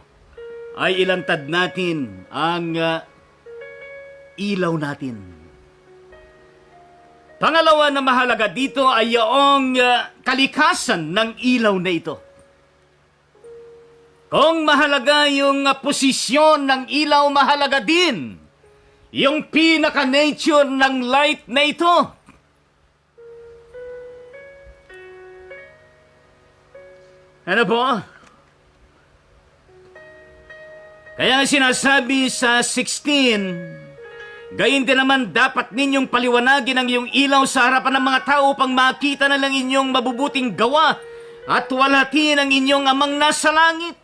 ay ilantad natin ang ilaw natin. Pangalawa na mahalaga dito ay yung kalikasan ng ilaw na ito. Kung mahalaga yung posisyon ng ilaw, mahalaga din yung pinaka-nature ng light na ito. Ano po? Kaya sinasabi sa 16, gayon din naman dapat ninyong paliwanagin ang iyong ilaw sa harapan ng mga tao upang makita na lang inyong mabubuting gawa at walhatiin ang inyong amang nasa langit.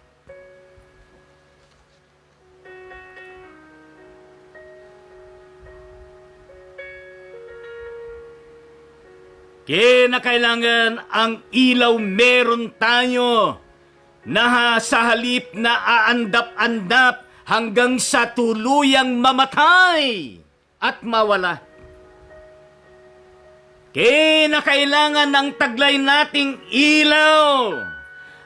Kinakailangan ang ilaw meron tayo na sa halip na aandap-andap hanggang sa tuluyang mamatay at mawala. Kinakailangan ang taglay nating ilaw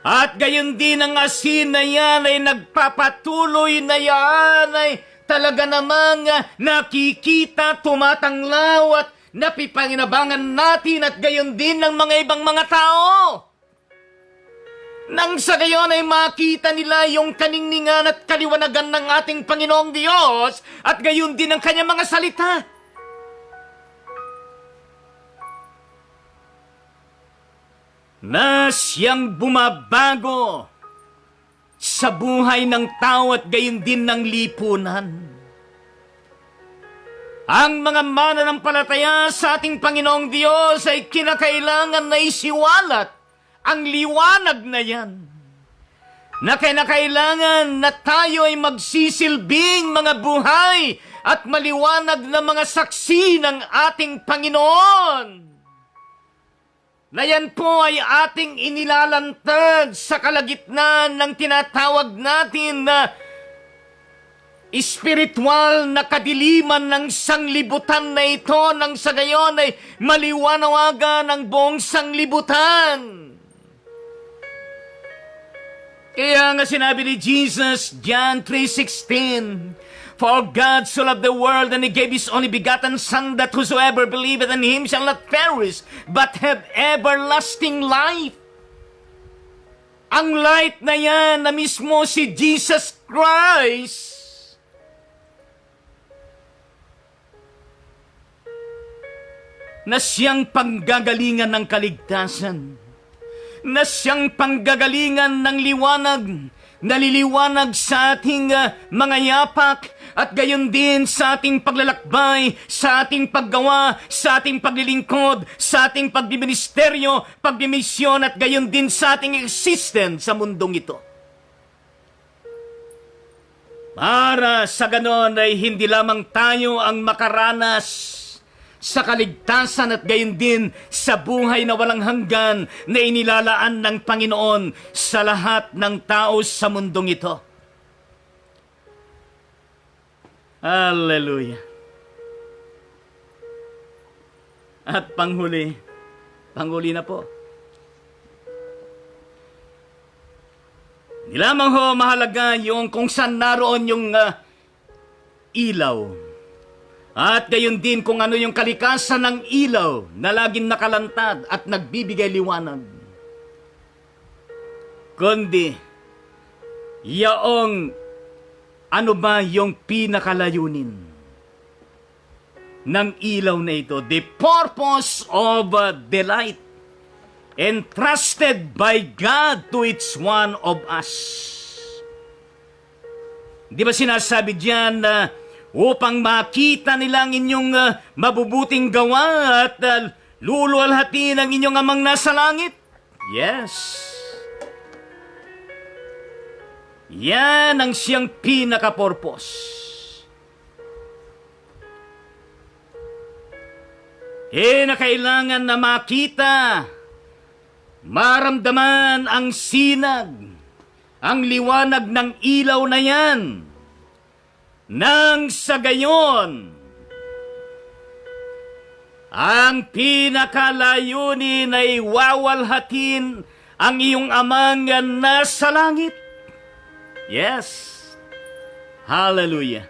at gayon din ang asin na yan ay nagpapatuloy na yan ay talaga namang nakikita, tumatanglaw at napipanginabangan natin at gayon din ng mga ibang mga tao. Nang sa gayon ay makita nila yung kaningningan at kaliwanagan ng ating Panginoong Diyos at gayon din ang kanyang mga salita. Na siyang bumabago sa buhay ng tao at gayon din ng lipunan. Ang mga mananampalataya sa ating Panginoong Diyos ay kinakailangan na isiwalat ang liwanag na yan. Na kinakailangan na tayo ay magsisilbing mga buhay at maliwanag na mga saksi ng ating Panginoon. Na yan po ay ating inilalantad sa kalagitnaan ng tinatawag natin na espiritual na kadiliman ng sanglibutan na ito nang sa gayon ay maliwanawagan ang buong sanglibutan. Kaya nga sinabi ni Jesus, John 3:16, For God so loved the world and He gave His only begotten Son, that whosoever believeth in Him shall not perish, but have everlasting life. Ang light na yan na mismo si Jesus Christ, na siyang panggagalingan ng kaligtasan, na siyang panggagalingan ng liwanag, naliliwanag sa ating mga yapak, at gayon din sa ating paglalakbay, sa ating paggawa, sa ating paglilingkod, sa ating pagbiministeryo, pagbimisyon, at gayon din sa ating existence sa mundong ito. Para sa ganon ay hindi lamang tayo ang makaranas sa kaligtasan at gayon din sa buhay na walang hanggan na inilalaan ng Panginoon sa lahat ng tao sa mundong ito. Hallelujah. At panghuli na po. Hindi lamang ho mahalaga yung kung saan naroon yung ilaw. At gayon din kung ano yung kalikasan ng ilaw na laging nakalantad at nagbibigay liwanag. Kundi, yaong ano ba yung pinakalayunin ng ilaw na ito? The purpose of the light entrusted by God to each one of us. Di ba sinasabi diyan na upang makita nila ang inyong mabubuting gawa at luluwalhatiin ang inyong amang nasa langit? Yes. Yan ang siyang pinaka-purpose. Na kailangan na makita, maramdaman ang sinag, ang liwanag ng ilaw na yan. Nang sa gayon, ang pinakalayunin ay wawalhatin ang iyong amang nasa langit. Yes. Hallelujah.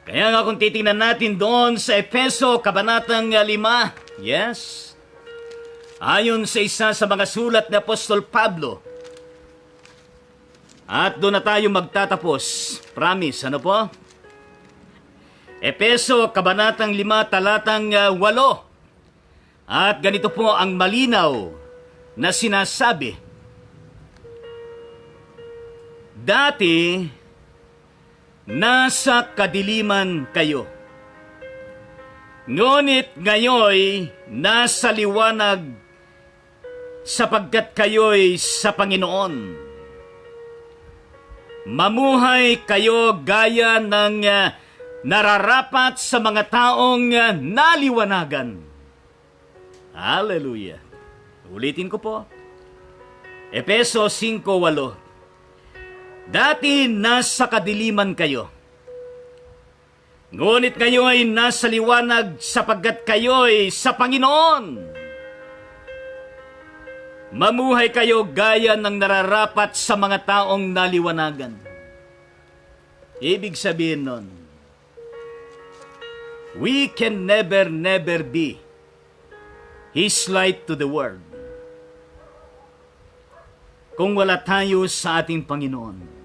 Kaya nga kung titingnan natin doon sa Efeso, Kabanatang 5, yes, ayon sa isa sa mga sulat ni Apostol Pablo, at doon na tayo magtatapos. Promise, ano po? Efeso, Kabanatang 5, Talatang 8. At ganito po ang malinaw na sinasabi. Dati, nasa kadiliman kayo. Ngunit ngayoy nasa liwanag sapagkat kayo'y sa Panginoon. Mamuhay kayo gaya ng nararapat sa mga taong naliwanagan. Hallelujah. Ulitin ko po. Efeso 5:8. Dati nasa kadiliman kayo. Ngunit kayo ay nasa liwanag sapagkat kayo ay sa Panginoon. Mamuhay kayo gaya ng nararapat sa mga taong naliwanagan. Ibig sabihin nun, we can never be His light to the world kung wala tayo sa ating Panginoon.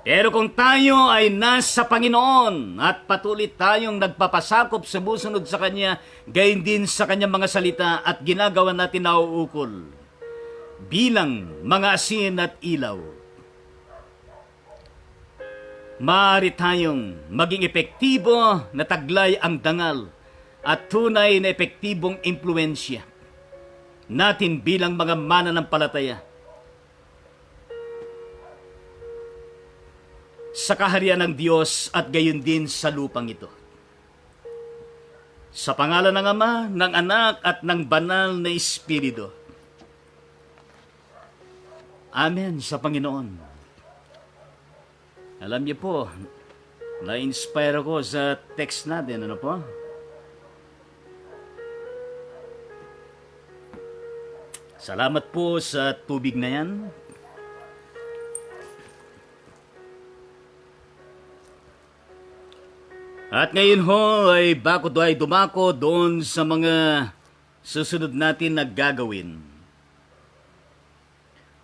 Pero kung tayo ay nasa Panginoon at patuloy tayong nagpapasakop sumusunod sa Kanya, gayon din sa Kanyang mga salita at ginagawa natin nauukol bilang mga asin at ilaw, maaari tayong maging epektibo na taglay ang dangal at tunay na epektibong impluensya natin bilang mga mananampalataya sa kaharian ng Diyos at gayon din sa lupang ito. Sa pangalan ng Ama, ng Anak at ng Banal na Espiritu. Amen sa Panginoon. Alam niyo po, na-inspire ako sa text natin, ano po? Salamat po sa tubig na yan. At ngayon ho ay bako ay dumako doon sa mga susunod natin na gagawin.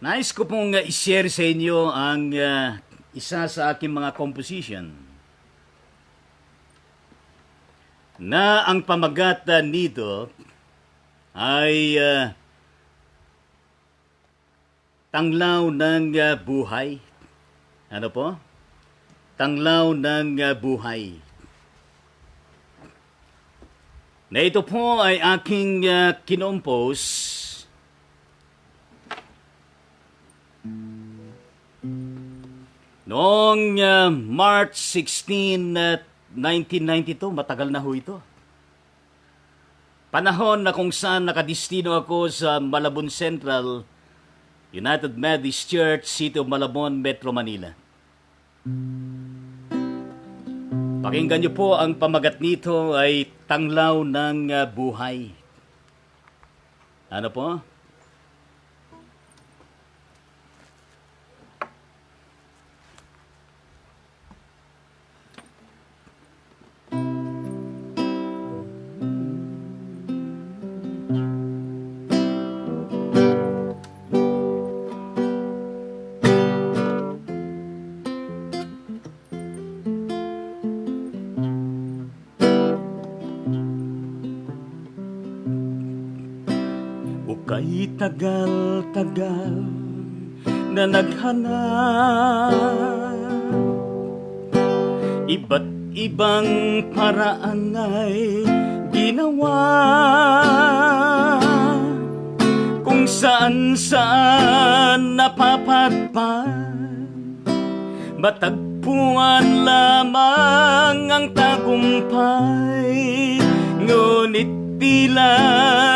Nais ko pong i-share sa inyo ang isa sa aking mga composition na ang pamagat nito ay tanglaw ng buhay. Ano po? Tanglaw ng buhay. Na ito po ay aking kinompose noong March 16, 1992. Matagal na ho ito. Panahon na kung saan nakadistino ako sa Malabon Central, United Methodist Church, City of Malabon, Metro Manila. Pakinggan niyo po, ang pamagat nito ay tanglaw ng buhay. Ano po? Kay tagal-tagal na naghanap, iba't ibang paraan ay ginawa, kung saan-saan napapadpad, matagpuan lamang ang tagumpay, ngunit tila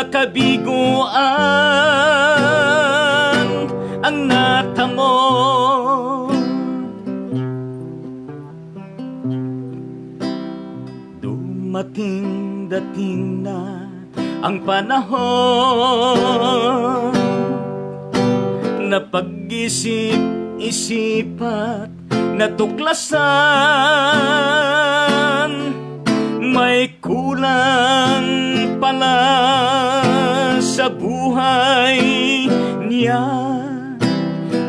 kabiguan ang natamo. Dating na ang panahon na pag-isip-isip at natuklasan, may kulang pala sa buhay niya,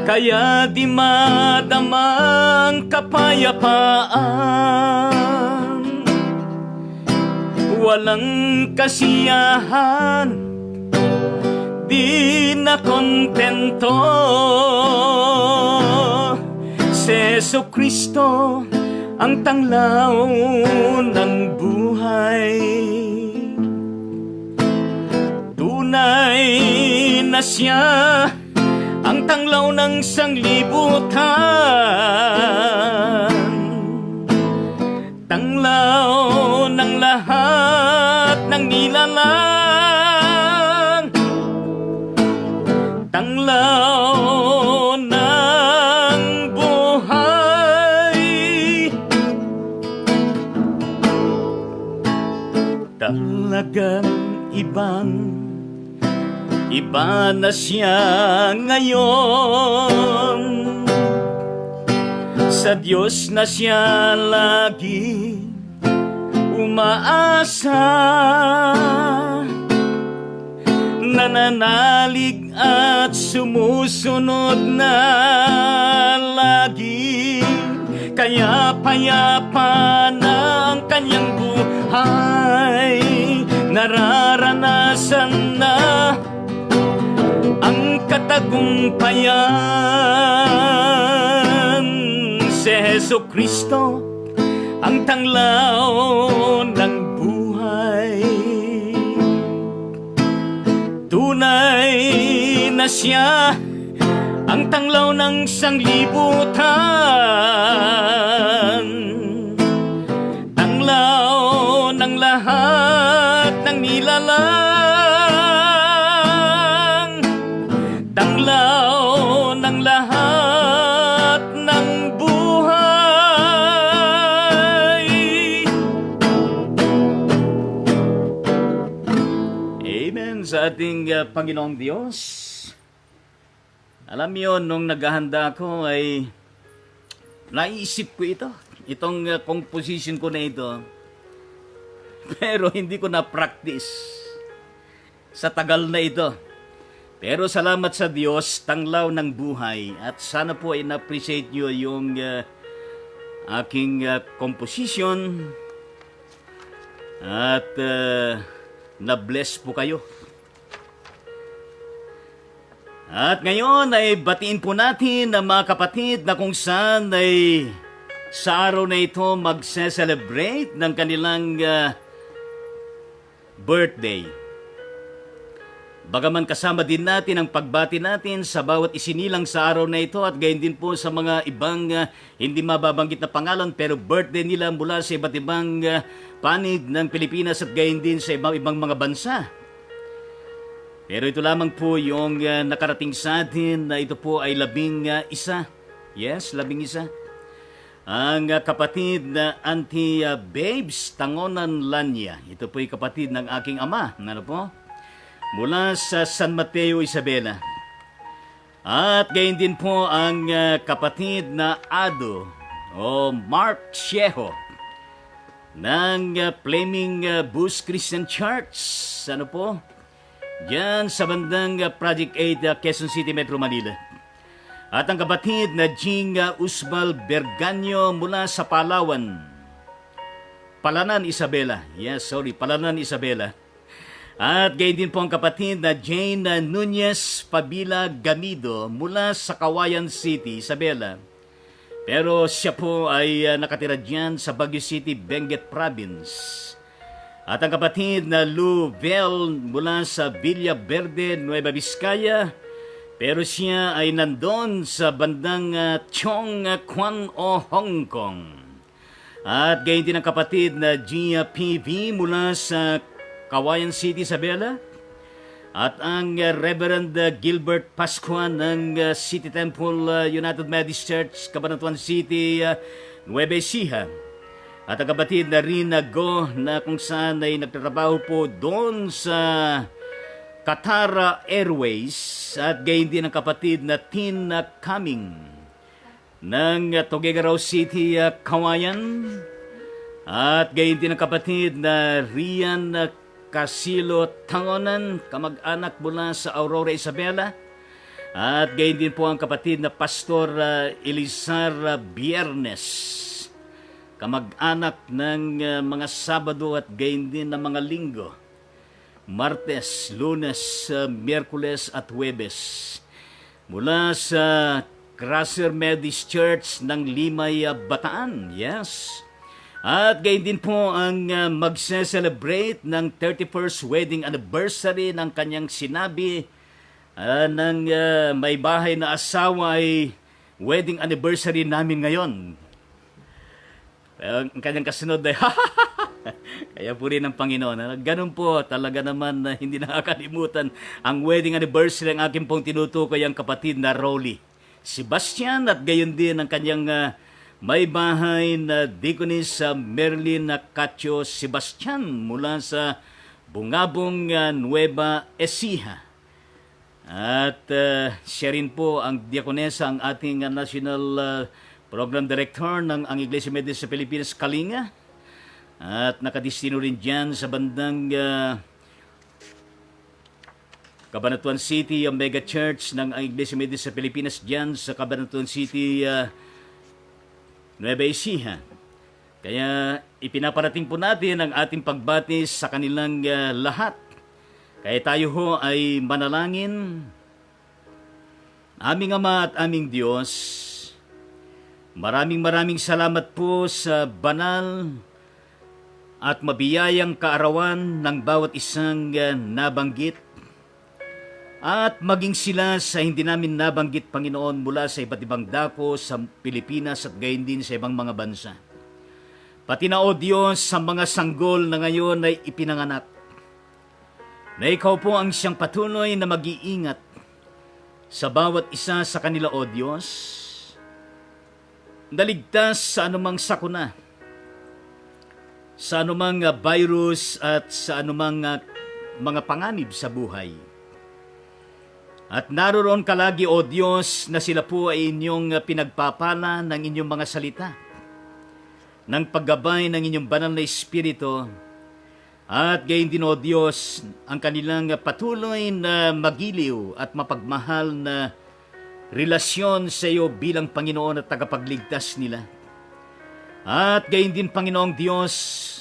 kaya di madamang kapayapaan, walang kasiyahan, di na kontento. Si Jesucristo ang tanglaw ng buhay. Tunay na siya ang tanglaw ng sanglibutan. Tanglaw ng lahat ng nilalang. Tanglaw ng buhay. Talagang iba na siya ngayon. Sa Diyos na siya lagi umaasa. Nananalig at sumusunod na lagi. Kaya payapa na ang kanyang buhay. Nararanasan na ang katagumpayan. Si Jesucristo ang tanglaw ng buhay. Tunay na siya ang tanglaw ng sanglibutan. Tanglaw ng lahat ng nilalang. Tanglaw ng lahat ng buhay. Amen sa ating Panginoong Diyos. Alam niyo, nung naghahanda ako ay naisip ko itong composition ko na ito. Pero hindi ko na-practice sa tagal na ito. Pero salamat sa Diyos, tanglaw ng buhay. At sana po ay na-appreciate nyo yung aking composition. At na-bless po kayo. At ngayon ay batiin po natin ang mga kapatid na kung saan ay sa araw na ito magse-celebrate ng kanilang birthday. Bagaman kasama din natin ang pagbati natin sa bawat isinilang sa araw na ito at gayon din po sa mga ibang hindi mababanggit na pangalan pero birthday nila mula sa iba't ibang panig ng Pilipinas at gayon din sa ibang mga bansa. Pero ito lamang po yung nakarating sa atin na ito po ay 11. Yes, 11. Ang kapatid na Auntie Babes Tangonan Lanya. Ito po ay kapatid ng aking ama. Ano po? Mula sa San Mateo, Isabela. At gayon din po ang kapatid na Ado o Mark Chieho ng Flaming Boost Christian Church. Ano po? Diyan sa bandang Project 8, Quezon City, Metro Manila. At ang kapatid na Jing Usbal Berganyo mula sa Palawan. Palanan, Isabela. Yes, sorry, Palanan, Isabela. At gayon din po ang kapatid na Jane Nunez Pabila Gamido mula sa Kawayan City, Isabela. Pero siya po ay nakatira diyan sa Baguio City, Benguet Province. At ang kapatid na Lou Vel mula sa Villa Verde, Nueva Vizcaya. Pero siya ay nandun sa bandang Chong Kwan o Hong Kong. At gayon din ang kapatid na Gia PV mula sa Kawayan City, Isabela. At ang Reverend Gilbert Pascuan ng City Temple United Methodist Church, Cabanatuan City, Nueva Ecija. At ang kapatid na Rina Go na kung saan ay nagtatrabaho po doon sa Qatar Airways. At gayon din ang kapatid na Tina Kaming ng Tuguegarao City, Kawayan. At gayon din ang kapatid na Rian Casilo Tangonan, kamag-anak mula sa Aurora, Isabela. At gayon din po ang kapatid na Pastor Elizar Biernes, kamag-anak ng mga Sabado at gayon din ng mga Linggo, Martes, Lunes, Miyerkules at Huwebes. Mula sa Grasser Methodist Church ng Limay, Bataan. Yes. At gayon din po ang magse-celebrate ng 31st wedding anniversary ng kanyang sinabi ng may bahay na asawa ay wedding anniversary namin ngayon. Ang kanyang kasunod ay kaya po rin ng Panginoon. Ganun po, talaga naman hindi nakakalimutan ang wedding anniversary ng aking pong tinutukoy ang kapatid na Rolly Sebastian at gayon din ang kanyang may bahay na Deaconess Merlin Cacho Sebastian mula sa Bungabong, Nueva Ecija. At siya rin po ang diakonesa, ang ating National Program Director ng ang Iglesia Methodist sa Pilipinas, Kalinga. At nakadistino rin dyan sa bandang Cabanatuan City, ang mega church ng ang Iglesia Methodist sa Pilipinas dyan sa Cabanatuan City, Nueva Ecija. Kaya ipinaparating po natin ang ating pagbati sa kanilang lahat. Kaya tayo ho ay manalangin. Aming Ama at aming Diyos, maraming salamat po sa banal at mabiyayang kaarawan ng bawat isang nabanggit at maging sila sa hindi namin nabanggit, Panginoon, mula sa iba't ibang dako sa Pilipinas at gayon din sa ibang mga bansa. Pati na, O Diyos, sa mga sanggol na ngayon ay ipinanganak, na Ikaw po ang siyang patuloy na mag-iingat sa bawat isa sa kanila, O Diyos, naligtas sa anumang sakuna, sa anumang virus at sa anumang mga panganib sa buhay. At naroon kalagi, O Diyos, na sila po ay inyong pinagpapala ng inyong mga salita, ng paggabay ng inyong banal na Espiritu, at gayon din, O Diyos, ang kanilang patuloy na magiliw at mapagmahal na relasyon sa iyo bilang Panginoon at tagapagligtas nila. At gayon din, Panginoong Diyos,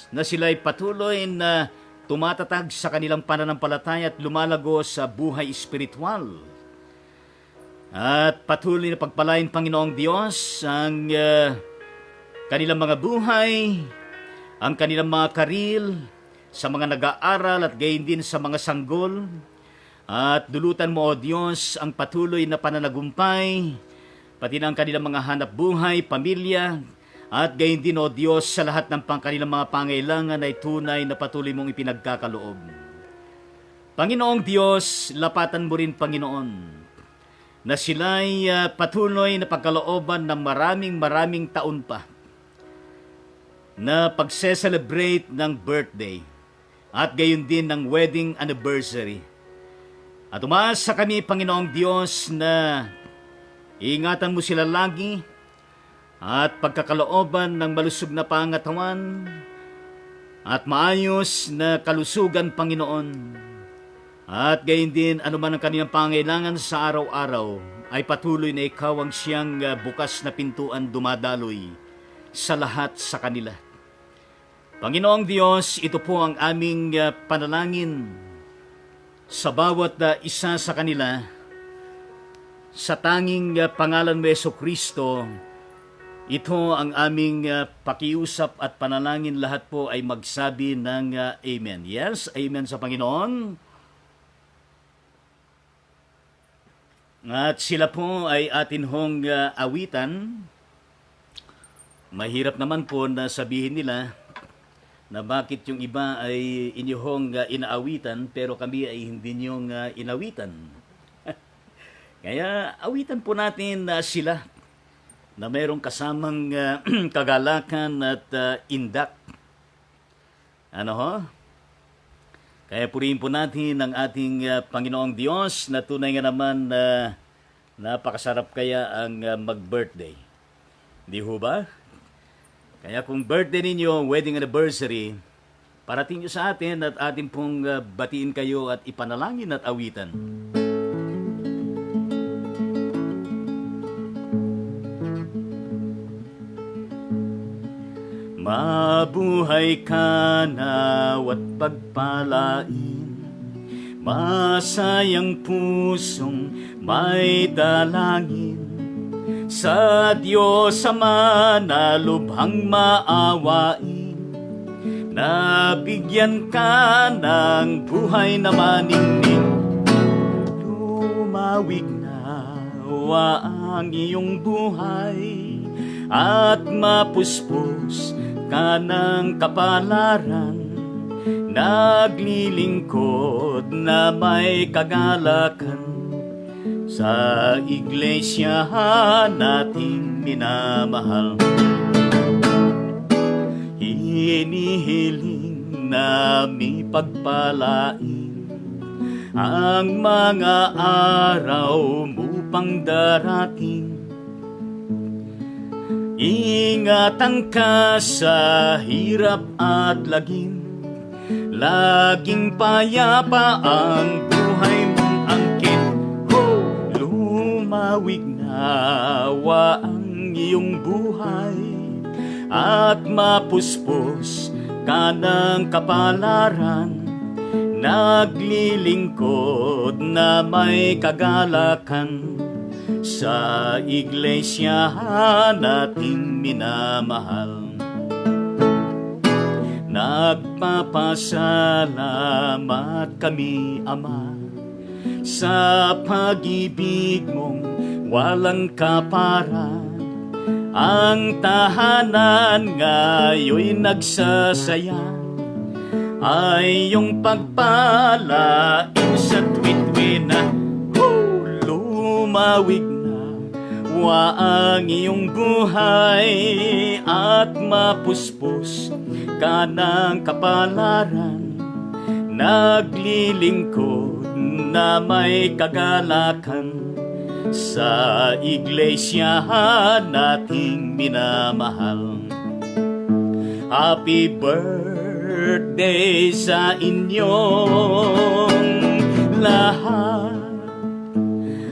na sila ay patuloy na tumatatag sa kanilang pananampalataya at lumalago sa buhay espiritual. At patuloy na pagpalain, Panginoong Diyos, ang kanilang mga buhay, ang kanilang mga karil, sa mga nag-aaral at gayon din sa mga sanggol. At dulutan mo, O Diyos, ang patuloy na pananagumpay, pati na ang kanilang mga hanap buhay, pamilya, at gayon din, O Diyos, sa lahat ng kanilang mga pangailangan ay tunay na patuloy mong ipinagkakaloob. Panginoong Diyos, lapatan mo rin, Panginoon, na sila'y patuloy na pagkalooban ng maraming taon pa na pagse-celebrate ng birthday at gayon din ng wedding anniversary. At umaasa kami, Panginoong Diyos, na iingatan mo sila lagi at pagkakalooban ng malusog na pangatawan at maayos na kalusugan, Panginoon. At gayon din, anuman ang kanilang pangailangan sa araw-araw, ay patuloy na ikaw ang siyang bukas na pintuan dumadaloy sa lahat sa kanila. Panginoong Diyos, ito po ang aming panalangin sa bawat isa sa kanila, sa tanging pangalan mo, Jesucristo. Ito ang aming pakiusap at panalangin. Lahat po ay magsabi ng Amen. Yes, Amen sa Panginoon. At sila po ay atin hong awitan. Mahirap naman po na sabihin nila na bakit yung iba ay inyong inaawitan pero kami ay hindi niyong inawitan. Kaya awitan po natin sila na mayroong kasamang kagalakan at indak. Ano ho? Kaya purihin po natin ang ating Panginoong Diyos na tunay nga naman na napakasarap kaya ang mag-birthday. Di ho ba? Kaya kung birthday ninyo, wedding anniversary, parating nyo sa atin at atin pong batiin kayo at ipanalangin at awitan. Mabuhay ka nawat pagpalain, masayang pusong may dalangin, sa Diyos Ama na lubhang maawain, nabigyan ka ng buhay na maningning. Lumawig nawa ang iyong buhay at mapuspos ka ng kapalaran, naglilingkod na may kagalakan sa iglesia nating minamahal. Hinihiling namin pagpalain ang mga araw mo pang darating. Ingatan ka sa hirap at lagim, laging payapa ang buhay mong angkin. Lumawig nawa ang iyong buhay at mapuspos ka ng kapalaran, naglilingkod na may kagalakan sa iglesia nating minamahal. Nagpapasalamat kami, Ama, sa pag-ibig mong walang kaparan. Ang tahanan ngayon'y nagsasaya, ay iyong pagpalain sa tuwid na. Lumawig na wa ang iyong buhay at mapuspos ka ng kapalaran, naglilingkod na may kagalakan sa iglesia nating minamahal. Happy birthday sa inyong lahat.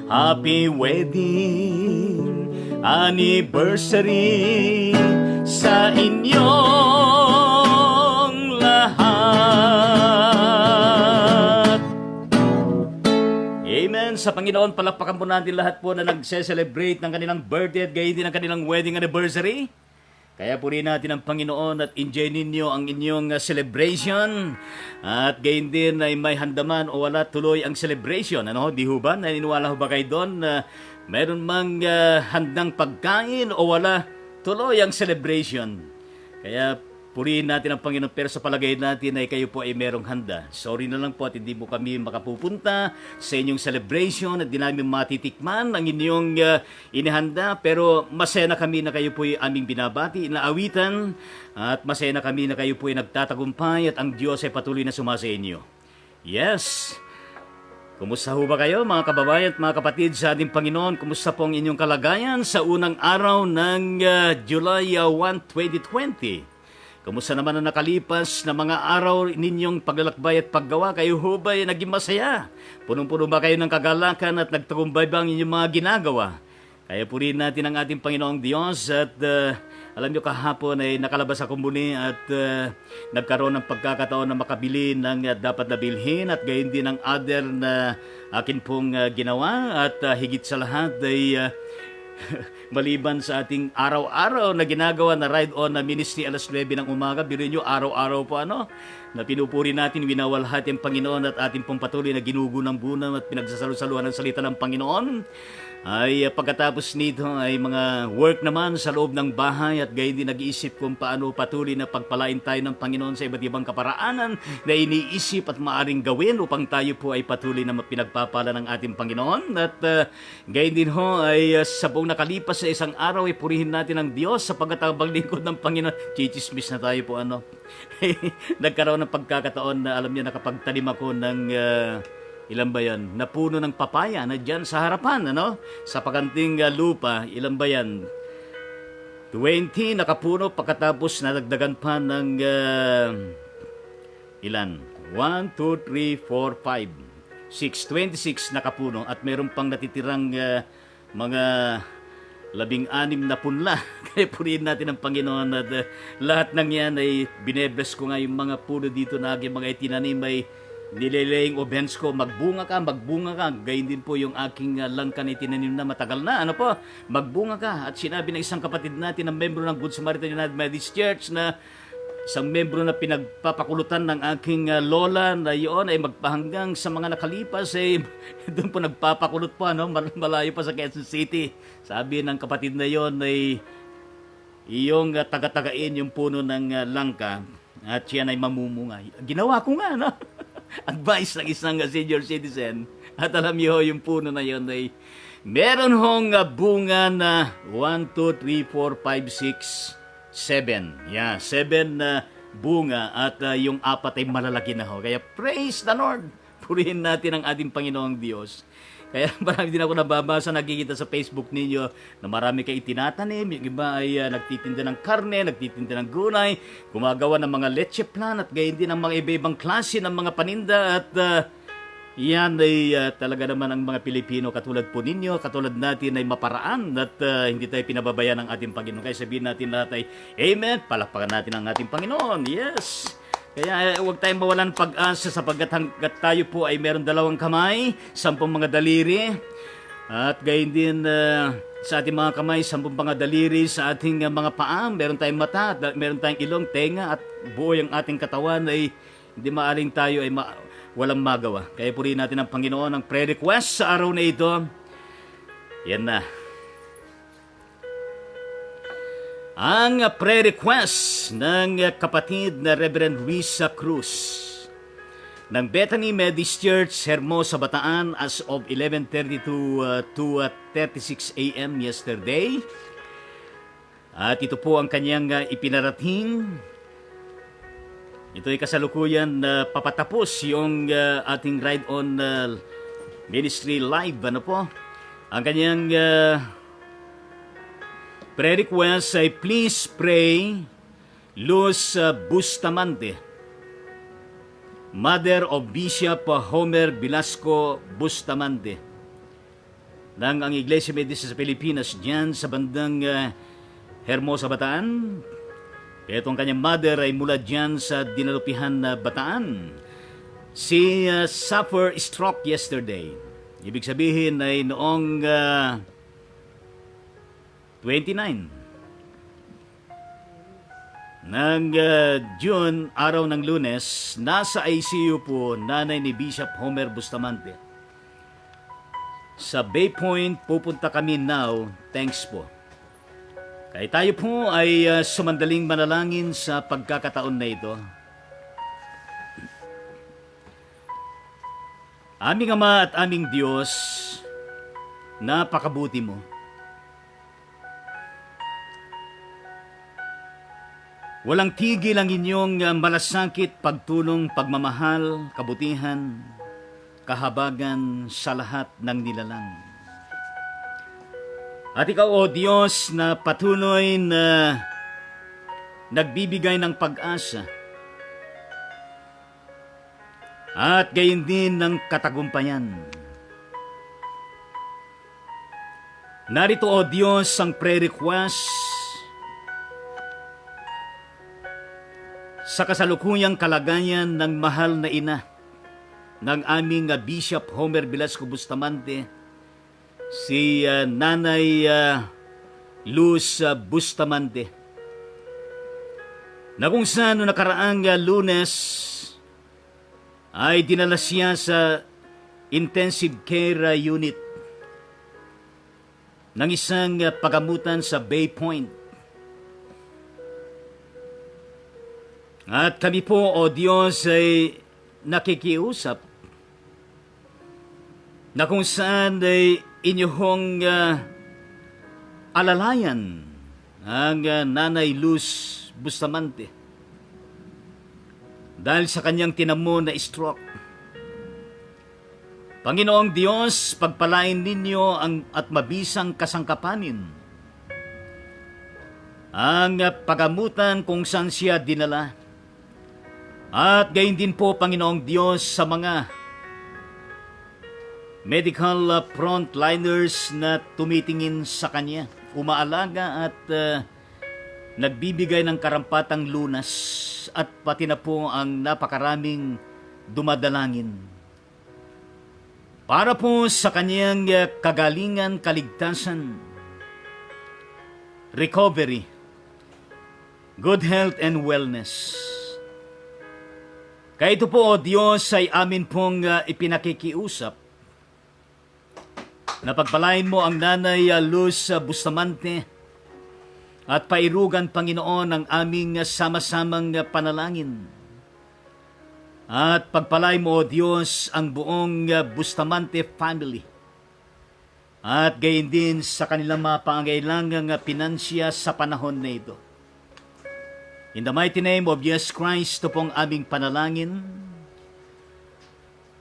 Happy wedding anniversary sa inyong lahat. Amen. Sa Panginoon, palakpakan po natin lahat po na nagse-celebrate ng kanilang birthday at gayon din ang kanilang wedding anniversary. Kaya purihin natin ang Panginoon at enjoy ninyo ang inyong celebration. At gayon din ay may handaman o wala tuloy ang celebration. Ano, di ho ba? Naniniwala ho ba kayo doon na meron mang handang pagkain o wala tuloy ang celebration? Kaya purihin natin ang Panginoon, pero sa palagay natin ay kayo po ay merong handa. Sorry na lang po at hindi po kami makapupunta sa inyong celebration at di namin matitikman ang inyong inihanda, pero masaya na kami na kayo po ay aming binabati, inaawitan, at masaya na kami na kayo po ay nagtatagumpay at ang Diyos ay patuloy na sumasa inyo. Yes! Kumusta ho ba kayo mga kababayan at mga kapatid sa ating Panginoon? Kumusta po ang inyong kalagayan sa unang araw ng July 1, 2020? Kumusta naman ang nakalipas na mga araw ninyong paglalakbay at paggawa? Kayo ho ba ay naging masaya? Punong-puno ba kayo ng kagalakan at nagtagumpay ba ang inyong mga ginagawa? Kaya purihin natin ang ating Panginoong Diyos at alam nyo kahapon ay nakalabas ako muli at nagkaroon ng pagkakataon na makabili ng dapat na bilhin at gayon din ang other na akin pong ginawa at higit sa lahat ay maliban sa ating araw-araw na ginagawa na ride-on na ministry alas 9 ng umaga, biruin nyo araw-araw po na pinupuri natin, winawalhati ang Panginoon at ating pong patuloy na ginugunang-bunang at pinagsasalusaluhan ng salita ng Panginoon. Ay pagkatapos nito ay mga work naman sa loob ng bahay at gayon din nag-iisip kung paano patuloy na pagpalain tayo ng Panginoon sa iba't ibang kaparaanan na iniisip at maaring gawin upang tayo po ay patuloy na pinagpapala ng ating Panginoon. At gayon din ho ay sa buong nakalipas sa isang araw ay purihin natin ang Diyos sa pagkatabang lingkod ng Panginoon. Chichismis na tayo po nagkaroon ng pagkakataon na alam niyo nakapagtanim ako ng ilan ba yan? Napuno ng papaya na dyan sa harapan, sa pakanting lupa. Ilan ba yan? 20 nakapuno, pagkatapos nadagdagan pa ng ilan? 1, 2, 3, 4, 5, 6. 26 nakapuno at meron pang natitirang mga 16 na punla. Kaya purihin natin ang Panginoon at lahat ng yan ay binebless ko nga yung mga puno dito na aking mga itinanim ay Nilelaying ovens ko, magbunga ka, magbunga ka. Gayun din po yung aking langka na itinanim na matagal na. Ano po? Magbunga ka. At sinabi ng isang kapatid natin na membro ng Good Samaritan United Methodist Church na isang membro na pinagpapakulutan ng aking lola na yun ay magpahanggang sa mga nakalipas ay doon po nagpapakulot po, ano, malayo pa sa Quezon City. Sabi ng kapatid na yon ay iyong taga-tagain yung puno ng langka at siya ay mamumunga. Ginawa ko nga, no? Advice ng isang senior citizen. At alam niyo, yung puno na yon ay meron hong bunga na 1, 2, 3, 4, 5, 6, 7. Yeah, 7 na bunga at yung 4 ay malalaki na ho. Kaya praise the Lord. Purihin natin ang ating Panginoong Diyos. Kaya marami din ako nababasa, nakikita sa Facebook ninyo na marami kayo itinatanim. Yung iba ay nagtitinda ng karne, nagtitinda ng gulay, gumagawa ng mga leche plan at gayon din ang mga iba-ibang klase ng mga paninda. At yan ay talaga naman ang mga Pilipino katulad po ninyo, katulad natin ay maparaan at hindi tayo pinababayan ng ating Panginoon. Kaya sabihin natin lahat ay Amen, palakpakan natin ang ating Panginoon. Yes! Kaya huwag tayong mawalan pag-asa sapagkat hanggat tayo po ay meron 2 kamay, 10 mga daliri, at gayon din sa ating mga kamay, 10 mga daliri, sa ating mga paa, meron tayong mata, meron tayong ilong, tenga, at buo yung ating katawan ay hindi maaring tayo ay walang magawa. Kaya purihin natin ang Panginoon ng prayer request sa araw na ito. Yan na. Ang prayer request ng kapatid na Reverend Risa Cruz ng Bethany Methodist Church, Hermosa, Bataan as of 11:30 to 2:36 a.m. yesterday. At ito po ang kanyang ipinarating. Ito ay kasalukuyan na papatapos yung ating Ride On Ministry Live. Ano po? Ang kanyang prayer request ay please pray Luz Bustamante, mother of Bishop Homer Velasco Bustamante, ng ang Iglesia Methodist sa Pilipinas dyan sa bandang Hermosa, Bataan. Itong kanyang mother ay mula dyan sa Dinalupihan na Bataan. Si suffer stroke yesterday. Ibig sabihin ay noong 29 ng June, araw ng Lunes, nasa ICU po nanay ni Bishop Homer Bustamante. Sa Bay Point pupunta kami now, thanks po. Kaya tayo po ay sumandaling manalangin sa pagkakataon na ito. Aming Ama at aming Diyos, napakabuti mo. Walang tigil ang inyong malasakit, pagtulong, pagmamahal, kabutihan, kahabagan sa lahat ng nilalang. At ikaw, O Diyos, na patuloy na nagbibigay ng pag-asa at gayon din ng katagumpayan. Narito, O Diyos, ang prayer request sa kasalukuyang kalagayan ng mahal na ina ng aming Bishop Homer Velasco Bustamante, si Nanay Luz Bustamante, na kung saan nakaraang Lunes ay dinala siya sa intensive care unit ng isang pagamutan sa Bay Point. At kami po, O Diyos, ay nakikiusap na kung saan ay inyong alalayan ang Nanay Luz Bustamante dahil sa kanyang tinamo na stroke. Panginoong Diyos, pagpalain ninyo at mabisang kasangkapanin ang pagamutan kung saan siya dinala. At gayon din po, Panginoong Diyos, sa mga medical frontliners na tumitingin sa Kanya, umaalaga at nagbibigay ng karampatang lunas, at pati na po ang napakaraming dumadalangin para po sa kanyang kagalingan, kaligtasan, recovery, good health and wellness. Kaya ito po, O Diyos, ay amin pong ipinakikiusap na pagpalain mo ang Nanay Luz Bustamante at pairugan, Panginoon, ang aming sama-samang panalangin. At pagpalain mo, O Diyos, ang buong Bustamante family. At gayon din sa kanilang mga pangangailangang pinansya sa panahon na ito. In the mighty name of Jesus Christ, ito pong aming panalangin.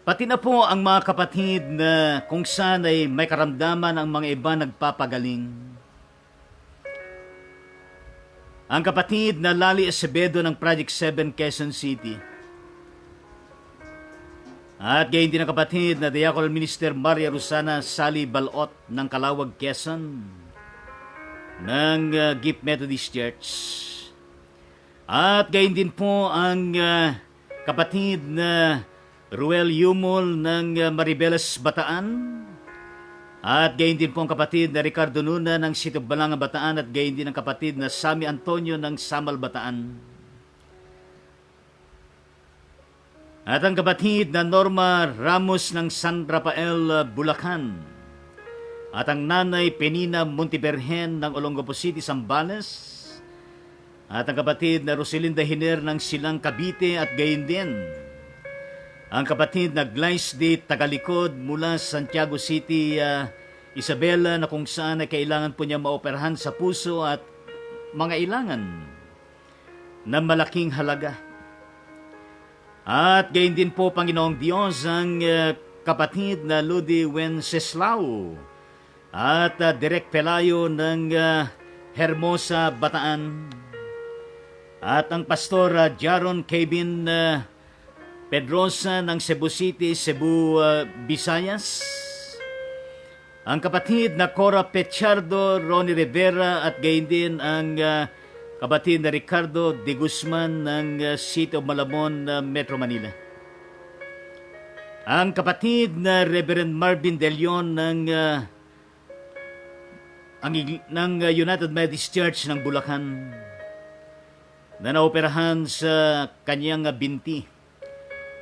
Pati na po ang mga kapatid na kung saan ay may karamdaman ang mga iba nagpapagaling. Ang kapatid na Lali Acevedo ng Project 7 Quezon City. At gayon din ang kapatid na Diaconal Minister Maria Rosana Sally Balot ng Calawag, Quezon ng Gift Methodist Church. At gayon din po ang kapatid na Ruel Yumol ng Maribeles, Bataan. At gayon din po ang kapatid na Ricardo Nuna ng Sitio Balanga, Bataan. At gayon din ang kapatid na Sammy Antonio ng Samal, Bataan. At ang kapatid na Norma Ramos ng San Rafael, Bulacan. At ang nanay Penina Montiberhen ng Olongapo City, Zambales. At ang kapatid na Roselinda Hiner ng Silang, Cavite. At gayon din ang kapatid na Glyce D. Tagalikod mula Santiago City, Isabela, na kung saan ay kailangan po niya maoperahan sa puso at mga ilangan na malaking halaga. At gayon din po, Panginoong Diyos, ang kapatid na Ludi Wenceslao at Direk Pelayo ng Hermosa, Bataan. At ang Pastor Jaron Kevin Pedrosa ng Cebu City, Cebu, Visayas. Ang kapatid na Cora Pechardo, Ronnie Rivera, at gayon din ang kapatid na Ricardo de Guzman ng City of Malabon, Metro Manila. Ang kapatid na Reverend Marvin De Leon ng United Methodist Church ng Bulacan na naoperahan sa kanyang binti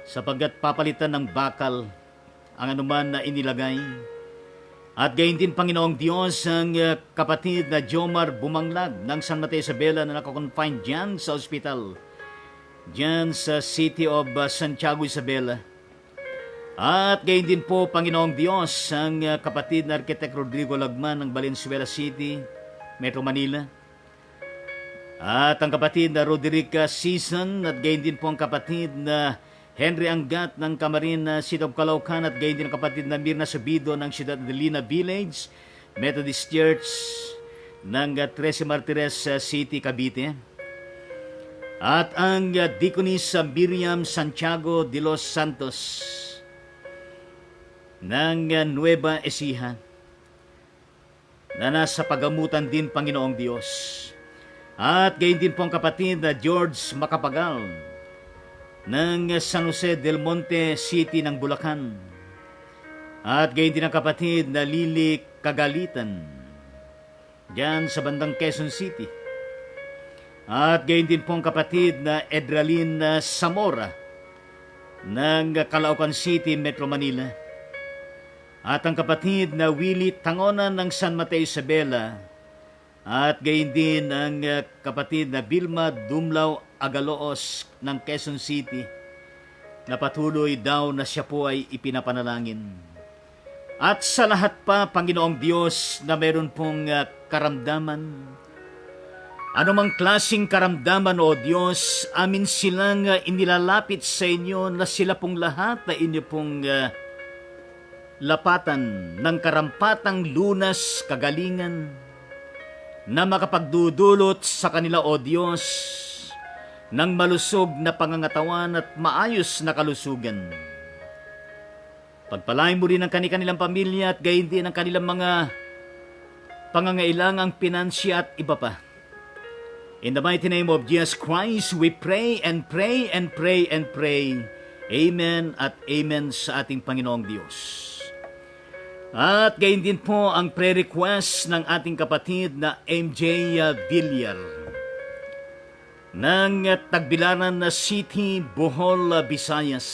sapagkat papalitan ng bakal ang anuman na inilagay. At gayon din, Panginoong Diyos, ang kapatid na Jomar Bumanglag ng San Mateo Isabela na nakakonfine dyan sa ospital, dyan sa City of Santiago Isabela. At gayon din po, Panginoong Diyos, ang kapatid na Architect Rodrigo Lagman ng Valenzuela City, Metro Manila. At ang kapatid na Roderica Season, at gayon din po ang kapatid na Henry Angat ng Camarines City of Calaucan, at gayon din ang kapatid na Mirna Subido ng Ciudad Adelina Village, Methodist Church ng 13 Martires City, Cavite. At ang Deaconess Miriam Santiago de los Santos ng Nueva Ecija na nasa pagamutan din, Panginoong Diyos. At gayon din po ang kapatid na George Macapagal ng San Jose del Monte City ng Bulacan. At gayon din ang kapatid na Lily Kagalitan diyan sa bandang Quezon City. At gayon din po ang kapatid na Edralyn Zamora ng Calaucan City, Metro Manila. At ang kapatid na Willie Tangonan ng San Mateo Isabela. At gayon din ang kapatid na Vilma Dumlao Agaloos ng Quezon City na patuloy daw na siya po ay ipinapanalangin. At sa lahat pa, Panginoong Diyos, na meron pong karamdaman, anumang klaseng karamdaman, O Diyos, amin silang inilalapit sa inyo na sila pong lahat na inyo pong lapatan ng karampatang lunas, kagalingan, na makapagdudulot sa kanila, O Diyos, ng malusog na pangangatawan at maayos na kalusugan. Pagpalain mo rin ang kanilang pamilya at gayon din ang kanilang mga pangangailangang pinansya at iba pa. In the mighty name of Jesus Christ, we pray and pray and pray and pray. Amen at amen sa ating Panginoong Diyos. At gayon din po ang prayer request ng ating kapatid na MJ Villar ng Tagbilaran City, Bohol, Visayas.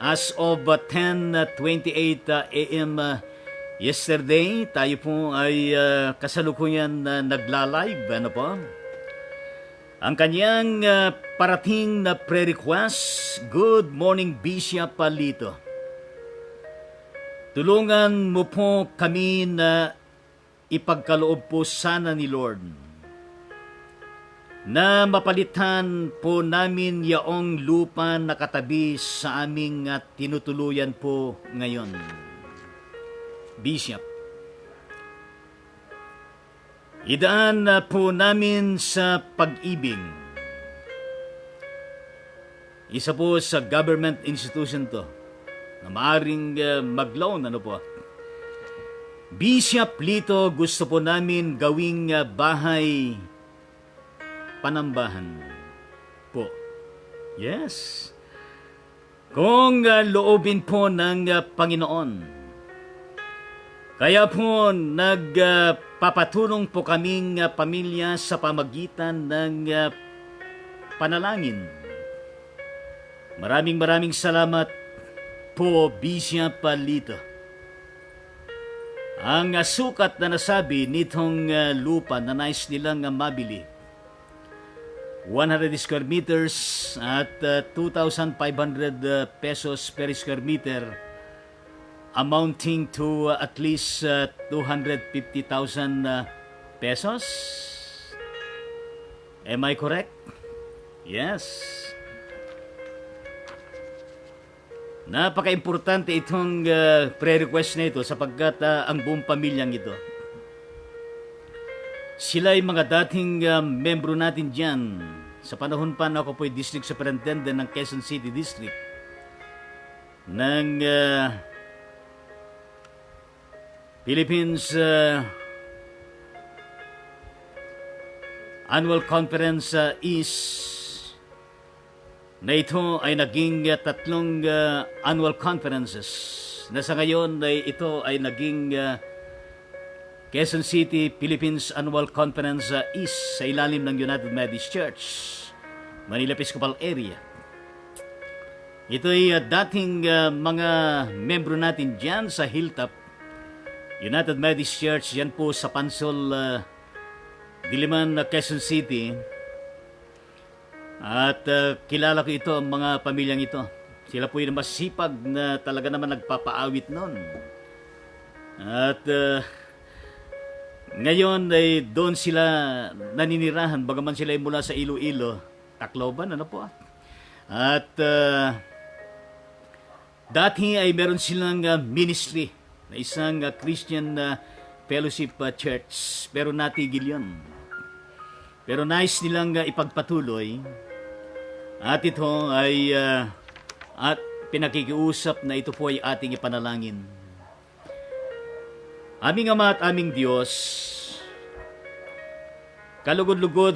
As of 10:28 a.m. Yesterday, tayo po ay kasalukuyan nagla-live. Ano po? Ang kanyang parating na prayer request, Good morning, Bishop Palito. Tulungan mo po kami na ipagkaloob po sana ni Lord na mapalitan po namin yaong lupa na katabi sa aming tinutuluyan po ngayon. Bishop, idaan na po namin sa pag-ibig. Isa po sa government institution to na maaaring mag-loan, ano po. Bishop Lito, gusto po namin gawing bahay panambahan po. Yes. Kung loobin po ng Panginoon. Kaya po nagpapatulong po kaming pamilya sa pamagitan ng panalangin. Maraming salamat po, Bishop Palito. Ang sukat na nasabi nitong lupa na nais nilang mabili, 100 square meters at 2,500 pesos per square meter, amounting to at least 250,000 pesos. Am I correct? Yes. Napaka-importante itong prayer request na ito sapagkat ang buong pamilyang ito, sila ay mga dating membro natin dyan. Sa panahon pa na ako po'y District Superintendent ng Quezon City District ng Philippines Annual Conference East, na ito ay naging tatlong annual conferences na sa ngayon ay ito ay naging Quezon City Philippines Annual Conference East sa ilalim ng United Methodist Church, Manila Episcopal Area. Ito ay dating mga membro natin dyan sa Hilltop United Methodist Church, yan po sa Pansol, Diliman, Quezon City. At kilala ko ito, ang mga pamilyang ito. Sila po yung masipag na talaga naman nagpapaawit nun. At ngayon ay doon sila naninirahan, bagaman sila ay mula sa Iloilo, Tacloban, ano po. At dati ay meron silang ministry na isang Christian Fellowship Church, pero natigil yun. Pero nais nilang ipagpatuloy. At ito ay at pinakikiusap na ito po ay ating ipanalangin. Aming Ama at aming Diyos, kalugod-lugod